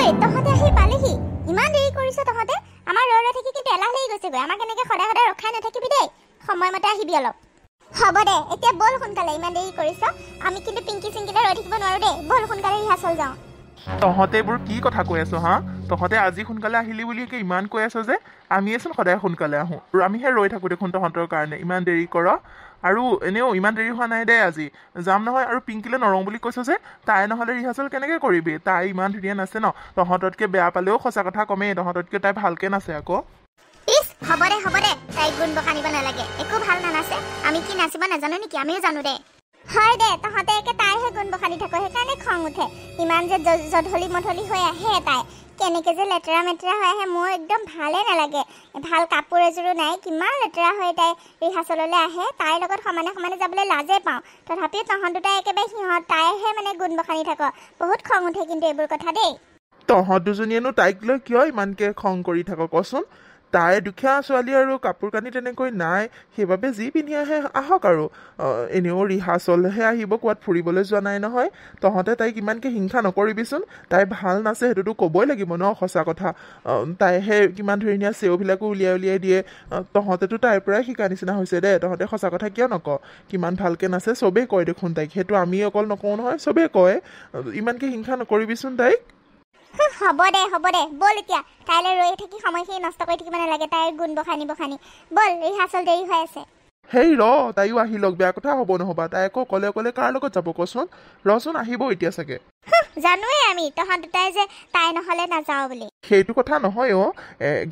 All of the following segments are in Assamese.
ঐ তহঁতে আহি পালেহি ইমান দেৰি কৰিছ তহঁতে আমাৰ ৰৈ থাকি কিন্তু এলাহ লাগি গৈছে গৈ আমাক এনেকৈ সদায় সদায় ৰখাই নাথাকিবি দেই সময়মতে আহিবি অলপ হ'ব দে এতিয়া বল সোনকালে ইমান দেৰি কৰিছ আমি কিন্তু পিংকি চিংকিলে ৰৈ থাকিব নোৱাৰো দেই বল সোনকালে ৰিহাৰ্চল যাওঁ তহঁতে এইবোৰ কি কথা কৈ আছো হা তহঁতে আজি সোনকালে আহিলি বুলি ইমান কৈ আছ যে আমিয়েচোন সদায় সোনকালে আহোঁ আৰু আমিহে ৰৈ থাকোঁ দেখোন তহঁতৰ কাৰণে ইমান দেৰি কৰ আৰু এনেও ইমান দেৰি হোৱা নাই দে আজি যাম নহয় আৰু পিংকিলে নৰওঁ বুলি কৈছ যে তাই নহ'লে ৰিহাৰ্চেল কেনেকৈ কৰিবি তাই ইমান ধুনীয়া নাচে ন তহঁততকৈ বেয়া পালেও সঁচা কথা কমেই তহঁততকৈ তাই ভালকৈ নাচে আকৌ ইছ হ'ব দে তাইক গুণ বখানিব নালাগে একো ভাল নানাচে আমি কি নাচিব নাজানো নেকি আমিও জানো দে হয় দে তহঁতে একে তাইহে গুণ বখানি থাকো সেইকাৰণে খং উঠে ইমান যে জধলি মধলি হৈ আহে তাই কেনেকৈ যে লেতেৰা মেতেৰা হৈ আহে মোৰ একদম ভালে নালাগে ভাল কাপোৰ এযোৰো নাই কিমান লেতেৰা হৈ তাই ৰিহাৰ্চললৈ আহে তাইৰ লগত সমানে সমানে যাবলৈ লাজে পাওঁ তথাপিও তহঁত দুটাই একেবাৰে সিহঁত তাইহে মানে গুণ বখানি থাক বহুত খং উঠে কিন্তু এইবোৰ কথা দেই তহঁত দুজনীয়েনো তাইক লৈ কিয় ইমানকৈ খং কৰি থাক কচোন তাই দুখীয়া ছোৱালী আৰু কাপোৰ কানি তেনেকৈ নাই সেইবাবে যি পিন্ধি আহে আহক আৰু এনেও ৰিহাৰ্চলহে আহিব ক'ৰবাত ফুৰিবলৈ যোৱা নাই নহয় তহঁতে তাইক ইমানকৈ হিংসা নকৰিবিচোন তাই ভাল নাচে সেইটোতো ক'বই লাগিব ন সঁচা কথা তাইহে কিমান ধুনীয়া চেওবিলাকো উলিয়াই দিয়ে তহঁতেতো তাইৰ পৰাই শিকা নিচিনা হৈছে দে তহঁতে সঁচা কথা কিয় নক কিমান ভালকৈ নাচে চবেই কয় দেখোন তাইক সেইটো আমি অকল নকওঁ নহয় চবেই কয় ইমানকৈ হিংসা নকৰিবিচোন তাইক হ'ব দে বল এতিয়া তাইলৈ ৰৈ থাকি সময়খিনি নষ্ট কৰি থাকিব নালাগে তাইৰ গুণ বখানি বল ৰিহাৰ্চল দেৰি হৈ আছে হেই তাইও আহি লওক বেয়া কথা হ'ব নহ'বা তাই আকৌ অকলে কাৰ লগত যাব কচোন ৰচোন আহিব এতিয়া চাগে জানোৱে আমি তহঁত দুটাই যে তাই নহ'লে নাযাওঁ বুলি সেইটো কথা নহয়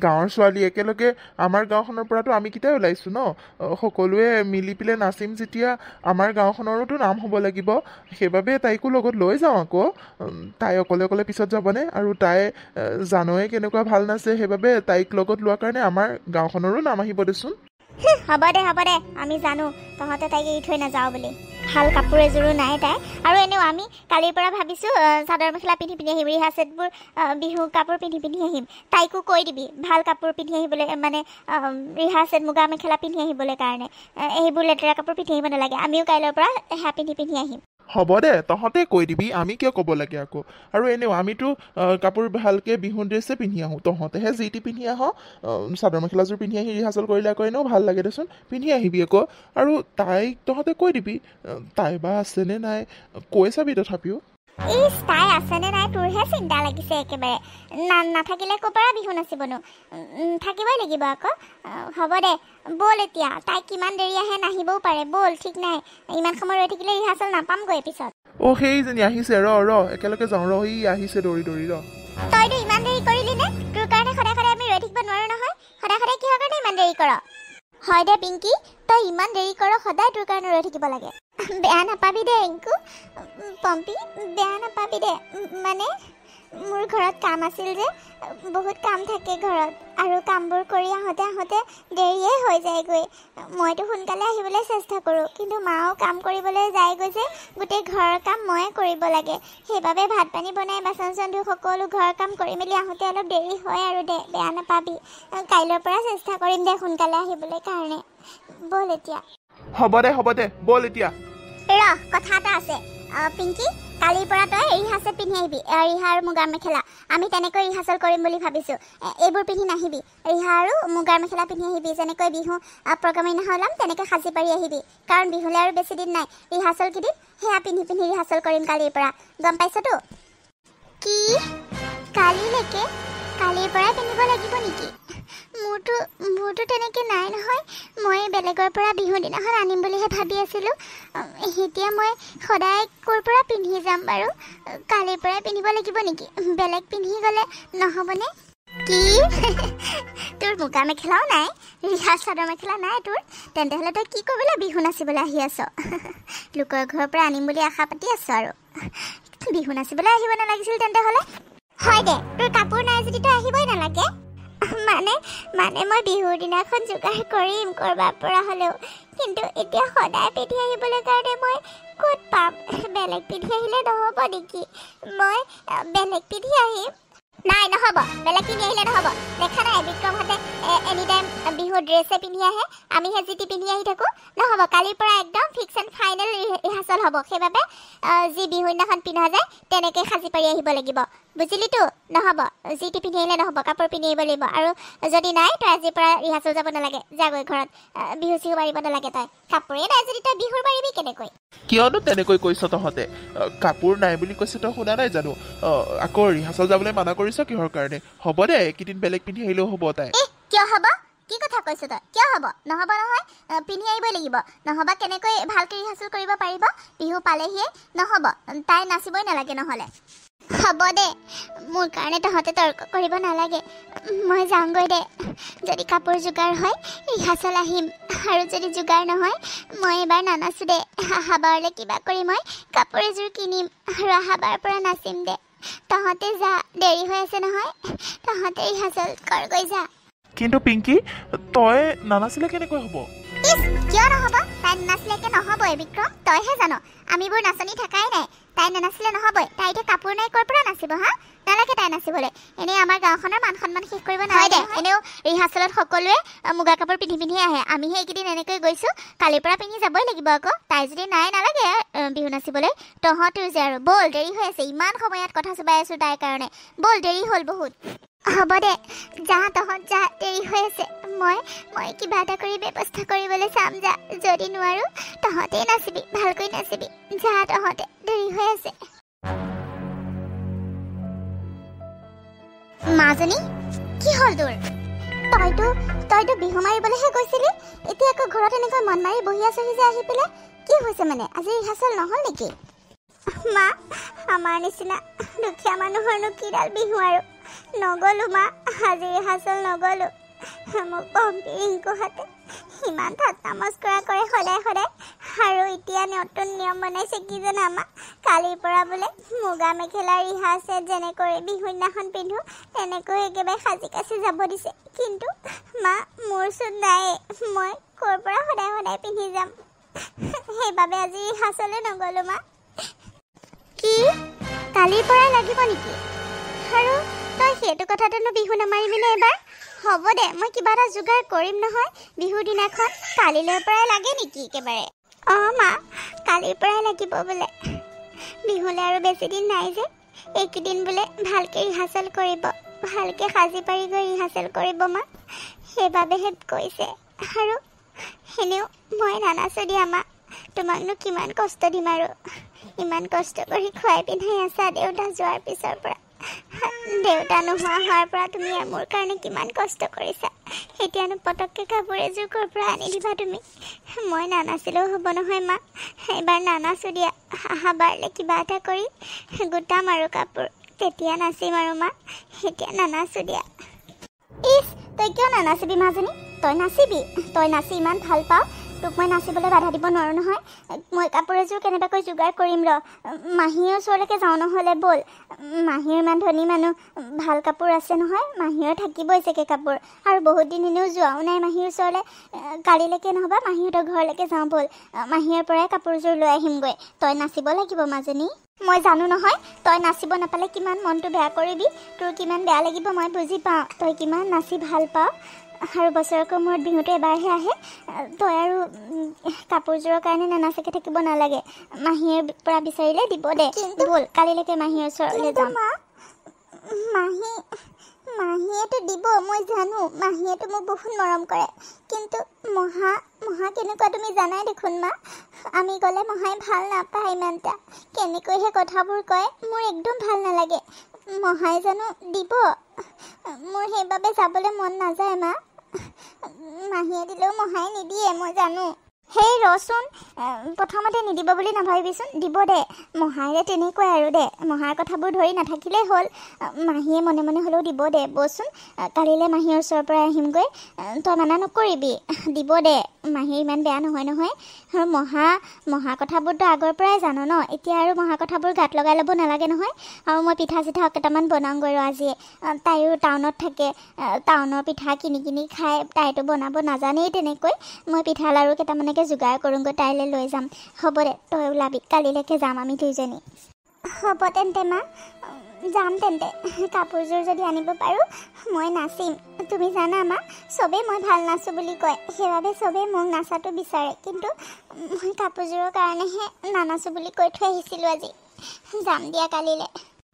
গাঁৱৰ ছোৱালী একেলগে আমাৰ গাঁওখনৰ পৰাতো আমি কেতিয়াই ওলাইছোঁ ন সকলোৱে মিলি পেলাই নাচিম যেতিয়া আমাৰ গাঁওখনৰোতো নাম হ'ব লাগিব সেইবাবে তাইকো লগত লৈ যাওঁ আকৌ তাই অকলে পিছত যাবনে আৰু তাই জানয়ে কেনেকুৱা ভাল নাচে সেইবাবে তাইক লগত লোৱাৰ কাৰণে আমাৰ গাঁওখনৰো নাম আহিব দেচোন হ'ব দে আমি জানো তহঁতে তাইক এৰি থৈ নাযাওঁ বুলি ভাল কাপোৰ এযোৰো নাই তাই আৰু এনেও আমি কালিৰ পৰা ভাবিছোঁ চাদৰ মেখেলা পিন্ধি আহিম ৰিহাৰ্চেলবোৰ বিহু কাপোৰ পিন্ধি আহিম তাইকো কৈ দিবি ভাল কাপোৰ পিন্ধি আহিবলৈ মানে ৰিহাৰ্চেল মুগা মেখেলা পিন্ধি আহিবলৈ কাৰণে এইবোৰ লেতেৰা কাপোৰ পিন্ধি আহিব নালাগে আমিও কাইলৈৰ পৰা সেয়া পিন্ধি আহিম হ'ব দে তহঁতে কৈ দিবি আমি কিয় ক'ব লাগে আকৌ আৰু এনেও আমিতো কাপোৰ ভালকৈ বিহু ড্ৰেছে পিন্ধি আহোঁ তহঁতেহে যি টি পিন্ধি আহ চাদৰ মেখেলাযোৰ পিন্ধি আহি ৰিহাৰ্চেল কৰিলে আকৌ এনেও ভাল লাগে দেচোন পিন্ধি আহিবি আকৌ আৰু তাইক তহঁতে কৈ দিবি তাই বা আছেনে নাই কৈ চাবি তথাপিও ইছ তাই আছেনে নাই তোৰহে চিন্তা লাগিছে একেবাৰে নাথাকিলে ক'ৰ পৰা বিহু নাচিবনো থাকিবই লাগিব আকৌ হ'ব দে ব'ল এতিয়া তাই কিমান দেৰি আহে নাহিবও পাৰে ব'ল ঠিক নাই ইমান সময় ৰৈ থাকিলে ৰিহাৰ্চেল নাপামগৈ পিছত সেইজনী আহিছে একেলগে যাওঁ ই আহিছে দৌৰি তইতো ইমান দেৰি কৰিলি নে তোৰ কাৰণে সদায় আমি ৰৈ থাকিব নোৱাৰো নহয় সদায় কিহৰ কাৰণে ইমান দেৰি কৰ হয় দে পিংকি তই ইমান দেৰি কৰ সদায় তোৰ কাৰণে ৰৈ থাকিব লাগে বেয়া নাপাবি দে ইংকু পম্পী বেয়া নাপাবি দে মানে মোৰ ঘৰত কাম আছিল যে বহুত কাম থাকে ঘৰত আৰু কামবোৰ কৰি আহোঁতে দেৰিয়ে হৈ যায়গৈ মইতো সোনকালে আহিবলৈ চেষ্টা কৰোঁ কিন্তু মাও কাম কৰিবলৈ যায়গৈ যে গোটেই ঘৰৰ কাম ময়ে কৰিব লাগে সেইবাবে ভাত পানী বনাই বাচন চাচন ধুই সকলো ঘৰৰ কাম কৰি মেলি আহোঁতে অলপ দেৰি হয় আৰু দে বেয়া নাপাবি কাইলৈৰ পৰা চেষ্টা কৰিম দে সোনকালে আহিবলৈ কাৰণে ব'ল এতিয়া হ'ব দে ব'ল এতিয়া কথা এটা আছে পিংকি কালিৰ পৰা তই ৰিহাৰ্চেল পিন্ধি আহিবি ৰিহা আৰু মুগাৰ মেখেলা আমি তেনেকৈ ৰিহাৰ্চেল কৰিম বুলি ভাবিছোঁ এইবোৰ পিন্ধি নাহিবি ৰিহা আৰু মুগাৰ মেখেলা পিন্ধি আহিবি যেনেকৈ বিহু প্ৰগ্ৰামৰ দিনাখন ওলাম তেনেকৈ সাজি পাৰি আহিবি কাৰণ বিহুলৈ আৰু বেছি দিন নাই ৰিহাৰ্চেল কেইদিন সেয়া পিন্ধি ৰিহাৰ্চেল কৰিম কালিৰ পৰা গম পাইছতো কি কালিলৈকে কালিৰ পৰাই পিন্ধিব লাগিব নেকি মোৰতো তেনেকৈ নাই নহয় মই বেলেগৰ পৰা বিহুৰ দিনাখন আনিম বুলিহে ভাবি আছিলোঁ এতিয়া মই সদায় ক'ৰ পৰা পিন্ধি যাম বাৰু কালিৰ পৰাই পিন্ধিব লাগিব নেকি বেলেগ পিন্ধি গ'লে নহ'বনে কি তোৰ মুগা মেখেলাও নাই ৰিহা চাদৰ মেখেলা নাই তোৰ তেন্তে হ'লে তই কি কৰিবলৈ বিহু নাচিবলৈ আহি আছ লোকৰ ঘৰৰ পৰা আনিম বুলি আশা পাতি আছ আৰু বিহু নাচিবলৈ আহিব নালাগিছিল তেন্তে হ'লে হয় দে তোৰ কাপোৰ নাই যদি তই আহিবই নালাগে মানে মই বিহুৰ দিনাখন যোগাৰ কৰিম কৰবাৰ পৰা হ'লেও কিন্তু এতিয়া সদায় পিন্ধি আহিবলৈ কাৰণে মই ক'ত পাম বেলেগ পিন্ধি আহিলে নহ'ব নেকি মই বেলেগ পিন্ধি আহিম নাই নহ'ব বেলেগ পিন্ধি আহিলে নহ'ব দেখা নাই বিক্ৰমহঁতে এনি টাইম বিহু ড্ৰেছে পিন্ধি আহে আমিহে যি টি পিন্ধি আহি থাকোঁ নহ'ব কালিৰ পৰা একদম ফিক্স এণ্ড ফাইনেল ৰিহাৰ্চেল হ'ব সেইবাবে যি বিহুৰ দিনাখন পিন্ধা যায় তেনেকৈ সাজি পাৰি আহিব লাগিব বুজিলিতো নহ'ব যিটো পিন্ধি আহিলে নহ'ব কাপোৰ পিন্ধি আহিব লাগিব আৰু যদি নাই তই আজিৰ পৰা ৰিহাৰ্চেল যাব নালাগে যাগৈ ঘৰত বিহু চিহু মাৰিব নালাগে তই কাপোৰে নাই যদি তই বিহুৰ মাৰিবি কেনেকৈ কিয়নো তেনেকৈ কৈছ তহঁতে কাপোৰ নাই বুলি কৈছে তই শুনা নাই জানো আকৌ ৰিহাৰ্চেল যাবলৈ মানা কৰিছ কিহৰ কাৰণে হ'ব দে এইকেইদিন বেলেগ পিন্ধি আহিলেও হ'ব তাই কিয় হ'ব কি কথা কৈছ তই কিয় হ'ব নহ'ব নহয় পিন্ধি আহিবই লাগিব নহ'বা কেনেকৈ ভালকৈ ৰিহাৰ্চেল কৰিব পাৰিব বিহু পালেহিয়ে নহ'ব তাই নাচিবই নালাগে নহ'লে হ'ব দে মোৰ কাৰণে তহঁতে তৰ্ক কৰিব নালাগে মই যাওঁগৈ দে যদি কাপোৰ যোগাৰ হয় ৰিহাৰ্চেল আহিম আৰু যদি যোগাৰ নহয় মই এবাৰ নানাচো দে অহাবাৰলৈ কিবা কৰি মই কাপোৰ এযোৰ কিনিম আৰু অহাবাৰৰ পৰা নাচিম দে তহঁতে যা দেৰি হৈ আছে নহয় তহঁতে ৰিহাৰ্চেল কৰগৈ যা কিন্তু পিংকি তই নানাচিলে কেনেকৈ হ'ব কিয় নহ'ব তাই নানাচিলেকে নহ'বই বিক্ৰম তইহে জান আমিবোৰ নাচনি থাকাই নাই তাই নানাচিলে নহ'বই তাই এতিয়া কাপোৰ নাই ক'ৰ পৰা নাচিব হা নালাগে তাই নাচিবলৈ এনেই আমাৰ গাঁওখনৰ মান সন্মান শেষ কৰিব নালাগে দে এনেও ৰিহাৰ্চেলত সকলোৱে মুগা কাপোৰ পিন্ধি পিন্ধি আহে আমিহে এইকেইদিন এনেকৈ গৈছোঁ কালিৰ পৰা পিন্ধি যাবই লাগিব আকৌ তাই যদি নাই নালাগে বিহু নাচিবলৈ তহঁতো যে আৰু ব'ল দেৰি হৈ আছে ইমান সময়ত কথা চবাই আছোঁ তাইৰ কাৰণে ব'ল দেৰি হ'ল বহুত হ'ব দে যা তহঁত যা দেৰি হৈ আছে মই কিবা এটা কৰি ব্যৱস্থা কৰিবলৈ চাম যা যদি নোৱাৰো তহঁতেই নাচিবি ভালকৈ নাচিবি যা তহঁতে দেৰি হৈ আছে মাজনী কি হ'ল তোৰ তইতো বিহু মাৰিবলৈহে গৈছিলি এতিয়া আকৌ ঘৰত এনেকৈ মন মাৰি বহি আছহি যে আহি পেলাই কি হৈছে মানে আজি ৰিহাৰ্চেল নহ'ল নেকি মা আমাৰ নিচিনা দুখীয়া মানুহৰনো কিডাল বিহু আৰু নগ'লো মা আজি ৰিহাৰ্চেল নগ'লো মোক পম্পী ৰিংকুহঁতে ইমান ঠাট্টা মস্কৰা কৰে সদায় আৰু এতিয়া নতুন নিয়ম বনাইছে কি জানা মা কালিৰ পৰা বোলে মুগা মেখেলা ৰিহা ছেট যেনেকৈ বিহুৰ দিনাখন পিন্ধো তেনেকৈ একেবাৰে সাজি কাচি যাব দিছে কিন্তু মা মোৰ চোন নাই মই ক'ৰ পৰা সদায় পিন্ধি যাম সেইবাবে আজি ৰিহাৰ্চেলে নগ'লো মা কি কালিৰ পৰা লাগিব নেকি আৰু তই সেইটো কথাতেনো বিহু নামাৰিবিনে এবাৰ হ'ব দে মই কিবা এটা যোগাৰ কৰিম নহয় বিহুৰ দিনাখন কালিলৈ পৰাই লাগে নেকি একেবাৰে মা কালিৰ পৰাই লাগিব বোলে বিহুলৈ আৰু বেছি দিন নাই যে এইকেইদিন বোলে ভালকৈ ৰিহাৰ্চেল কৰিব ভালকৈ সাজি পাৰি গৈ ৰিহাৰ্চেল কৰিব মা সেইবাবেহে কৈছে আৰু এনেও মই নানাচো দিয়া মা তোমাকনো কিমান কষ্ট দিম আৰু ইমান কষ্ট কৰি খুৱাই পিন্ধাই আছা দেউতা যোৱাৰ পিছৰ পৰা দেউতা নোহোৱা হোৱাৰ পৰা তুমি মোৰ কাৰণে কিমান কষ্ট কৰিছা এতিয়ানো পটককৈ কাপোৰ এযোৰ ক'ৰ পৰা আনি দিবা তুমি মই নানাচিলেও হ'ব নহয় মা এইবাৰ নানাচো দিয়া অহাবাৰলৈ কিবা এটা কৰি গোটাম আৰু কাপোৰ তেতিয়া নাচিম আৰু মা এতিয়া নানাচো দিয়া ইছ তই কিয় নানাচিবি মাজনী তই নাচি ইমান ভাল পাৱ তোক মই নাচিবলৈ বাধা দিব নোৱাৰোঁ নহয় মই কাপোৰ এযোৰ কেনেবাকৈ যোগাৰ কৰিম মাহীৰ ওচৰলৈকে যাওঁ নহ'লে ব'ল মাহীৰ ইমান ধনী মানুহ ভাল কাপোৰ আছে নহয় মাহীৰ থাকিবই চাগে কাপোৰ আৰু বহুত দিন এনেও যোৱাও নাই মাহীৰ ওচৰলৈ কালিলৈকে নহ'বা মাহীহঁতৰ ঘৰলৈকে যাওঁ ব'ল মাহীৰ পৰাই কাপোৰযোৰ লৈ আহিমগৈ তই নাচিব লাগিব মাজনী মই জানো নহয় তই নাচিব নাপালে কিমান মনটো বেয়া কৰিবি তোৰ কিমান বেয়া লাগিব মই বুজি পাওঁ তই কিমান নাচি ভাল পাওঁ আৰু বছৰকৰ মূৰত বিহুটো এবাৰহে আহে তই আৰু কাপোৰযোৰৰ কাৰণে নানাচাকৈ থাকিব নালাগে মাহীৰ পৰা বিচাৰিলে দিব দে ব'ল কালিলৈকে মাহীৰ ওচৰলৈ যাম মাহীয়েতো দিব মই জানো মাহীয়েতো মোক বহুত মৰম কৰে কিন্তু মহা কেনেকুৱা তুমি জানাই দেখোন মা আমি গ'লে মহাই ভাল নাপায় ইমানটা কেনেকৈহে কথাবোৰ কয় মোৰ একদম ভাল নালাগে মহাই জানো দিব মোৰ সেইবাবে যাবলৈ মন নাযায় মা মাহীয়ে দিলেও মহাই নিদিয়ে মই জানো সেই ৰচোন প্ৰথমতে নিদিব বুলি নাভাবিবিচোন দিব দে মহাইৰে তেনেকুৱাই আৰু দে মহাৰ কথাবোৰ ধৰি নাথাকিলেই হ'ল মাহীয়ে মনে মনে হ'লেও দিব দে বচোন কালিলৈ মাহীৰ ওচৰৰ পৰা আহিমগৈ তই মানা নকৰিবি দিব দে মাহী ইমান বেয়া নহয় আৰু মহা কথাবোৰতো আগৰ পৰাই জানো ন এতিয়া আৰু মহা কথাবোৰ গাত লগাই ল'ব নালাগে নহয় আৰু মই পিঠা চিঠা কেইটামান বনাওঁগৈ আৰু আজিয়ে তাইও টাউনত থাকে টাউনৰ পিঠা কিনি খাই তাইতো বনাব নাজানেই তেনেকৈ মই পিঠা লাৰু কেইটামানকে যোগাৰ কৰোঁগৈ তাইলৈ লৈ যাম হ'ব দে তই ওলাবি কালিলৈকে যাম আমি দুইজনী হ'ব তেন্তে মা যাম তেন্তে কাপোৰযোৰ যদি আনিব পাৰোঁ মই নাচিম তুমি জানা মা চবেই মই ভাল নাচোঁ বুলি কয় সেইবাবে চবেই মোক নাচাটো বিচাৰে কিন্তু মই কাপোৰযোৰৰ কাৰণেহে নানাচোঁ বুলি কৈ থৈ আহিছিলোঁ আজি যাম দিয়া কালিলৈ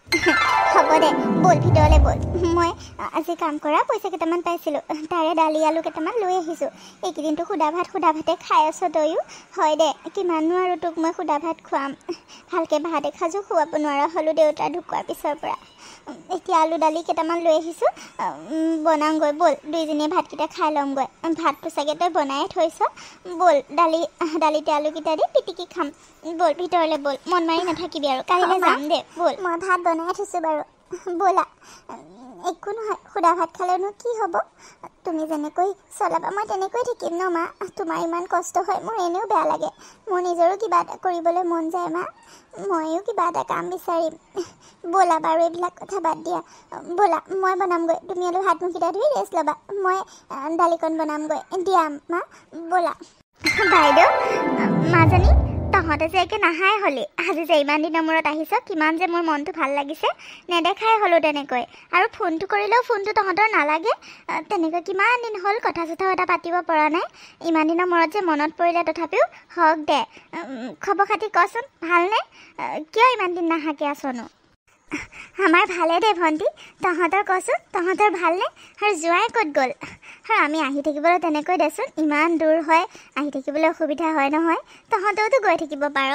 হ'ব দে ব'ল ভিতৰলৈ ব'ল মই আজি কাম কৰা পইচা কেইটামান পাইছিলোঁ তাৰে দালি আলু কেইটামান লৈ আহিছোঁ এইকেইদিনটো সুদা ভাতে খাই আছ তয়ো হয় দে কিমাননো আৰু তোক মই সুদা ভাত খুৱাম ভালকৈ ভাত এসাঁজো খুৱাব নোৱাৰা হ'লোঁ দেউতা ঢুকোৱাৰ পিছৰ পৰা এতিয়া আলু দালি কেইটামান লৈ আহিছোঁ বনাওঁগৈ ব'ল দুইজনীয়ে ভাতকেইটা খাই ল'মগৈ ভাতটো চাগে তই বনাই থৈছ ব'ল দালিতে আলুকেইটা দি পিটিকি খাম ব'ল ভিতৰলৈ ব'ল মন মাৰি নাথাকিবি আৰু কালিলৈ যাম দে ব'ল মই ভাত বনাই থৈছোঁ বাৰু ব'লা একো নহয় সুদা ভাত খালেনো কি হ'ব তুমি যেনেকৈ চলাবা মই তেনেকৈ থাকিম ন মা তোমাৰ ইমান কষ্ট হয় মোৰ এনেও বেয়া লাগে মোৰ নিজৰো কিবা এটা কৰিবলৈ মন যায় মা ময়ো কিবা এটা কাম বিচাৰিম ব'লা বাৰু এইবিলাক কথা বাদ দিয়া ব'লা মই বনামগৈ তুমি অলপ হাত মুখকেইটা ধুই ৰেষ্ট ল'বা মই দালিকণ বনামগৈ দিয়া মা ব'লা বাইদেউ মাজনী তহঁতে যে একে নাহাই হ'লি আজি যে ইমান দিনৰ মূৰত আহিছ কিমান যে মোৰ মনটো ভাল লাগিছে নেদেখাই হ'লোঁ তেনেকৈ আৰু ফোনটো কৰিলেও ফোনটো তহঁতৰ নালাগে তেনেকৈ কিমান দিন হ'ল কথা চথাও এটা পাতিব পৰা নাই ইমান দিনৰ মূৰত যে মনত পৰিলে তথাপিও হওক দে খবৰ খাতি কচোন ভালনে কিয় ইমান দিন নাহাকে আছনো আমাৰ ভালে দে ভণ্টি তহঁতৰ কচোন তহঁতৰ ভালনে আৰু জোৱাই ক'ত গ'ল আৰু আমি আহি থাকিবলৈ তেনেকৈ দেচোন ইমান দূৰ হয় আহি থাকিবলৈ অসুবিধা হয় নহয় তহঁতেওতো গৈ থাকিব পাৰ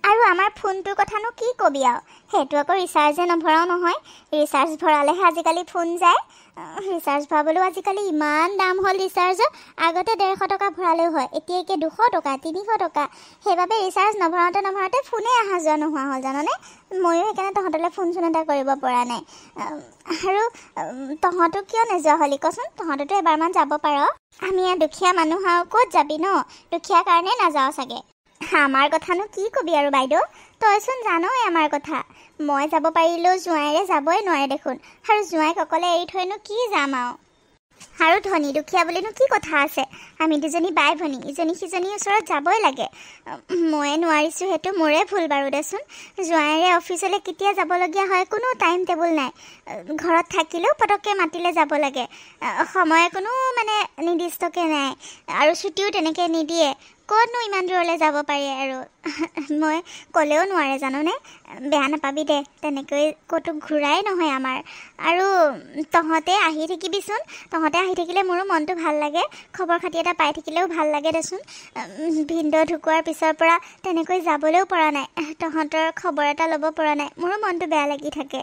আৰু আমাৰ ফোনটোৰ কথানো কি ক'বি আৰু সেইটো আকৌ ৰিচাৰ্জে নভৰাও নহয় ৰিচাৰ্জ ভৰালেহে আজিকালি ফোন যায় ৰিচাৰ্জ ভৰাবলৈও আজিকালি ইমান দাম হ'ল ৰিচাৰ্জৰ আগতে 150 টকা ভৰালেও হয় এতিয়া একে 200 টকা 300 টকা সেইবাবে ৰিচাৰ্জ নভৰাওঁতে ফোনে অহা যোৱা নোহোৱা হ'ল জাননে ময়ো সেইকাৰণে তহঁতলৈ ফোন চোন এটা কৰিব পৰা নাই আৰু তহঁতো কিয় নোযোৱা হ'লি কচোন তহঁতেতো এবাৰমান যাব পাৰ আমি দুখীয়া মানুহ আৰু ক'ত যাবি ন দুখীয়া কাৰণে নাযাওঁ চাগে আমাৰ কথানো কি ক'বি আৰু বাইদেউ তইচোন জানই আমাৰ কথা মই যাব পাৰিলেও জোঁৱাইৰে যাবই নোৱাৰে দেখোন আৰু জোঁৱাইক অকলে এৰি থৈনো কি যাম আৰু ধনী দুখীয়া বুলিনো কি কথা আছে আমি দুজনী বাই ভনী ইজনী সিজনীৰ ওচৰত যাবই লাগে ময়ে নোৱাৰিছোঁ সেইটো মোৰে ভুল বাৰু দেচোন জোঁৱাইৰে অফিচলৈ কেতিয়া যাবলগীয়া হয় কোনো টাইম টেবুল নাই ঘৰত থাকিলেও পটককৈ মাতিলে যাব লাগে সময় কোনো মানে নিৰ্দিষ্টকৈ নাই আৰু ছুটিও তেনেকৈ নিদিয়ে ক'তনো ইমান দূৰলৈ যাব পাৰি আৰু মই ক'লেও নোৱাৰে জানোনে বেয়া নাপাবি দে তেনেকৈ ক'তো ঘূৰাই নহয় আমাৰ আৰু তহঁতে আহি থাকিবিচোন তহঁতে আহি থাকিলে মোৰো মনটো ভাল লাগে খবৰ খাতি এটা পাই থাকিলেও ভাল লাগে দেচোন ভিনদেউ ঢুকোৱাৰ পিছৰ পৰা তেনেকৈ যাবলৈও পৰা নাই তহঁতৰ খবৰ এটা ল'ব পৰা নাই মোৰো মনটো বেয়া লাগি থাকে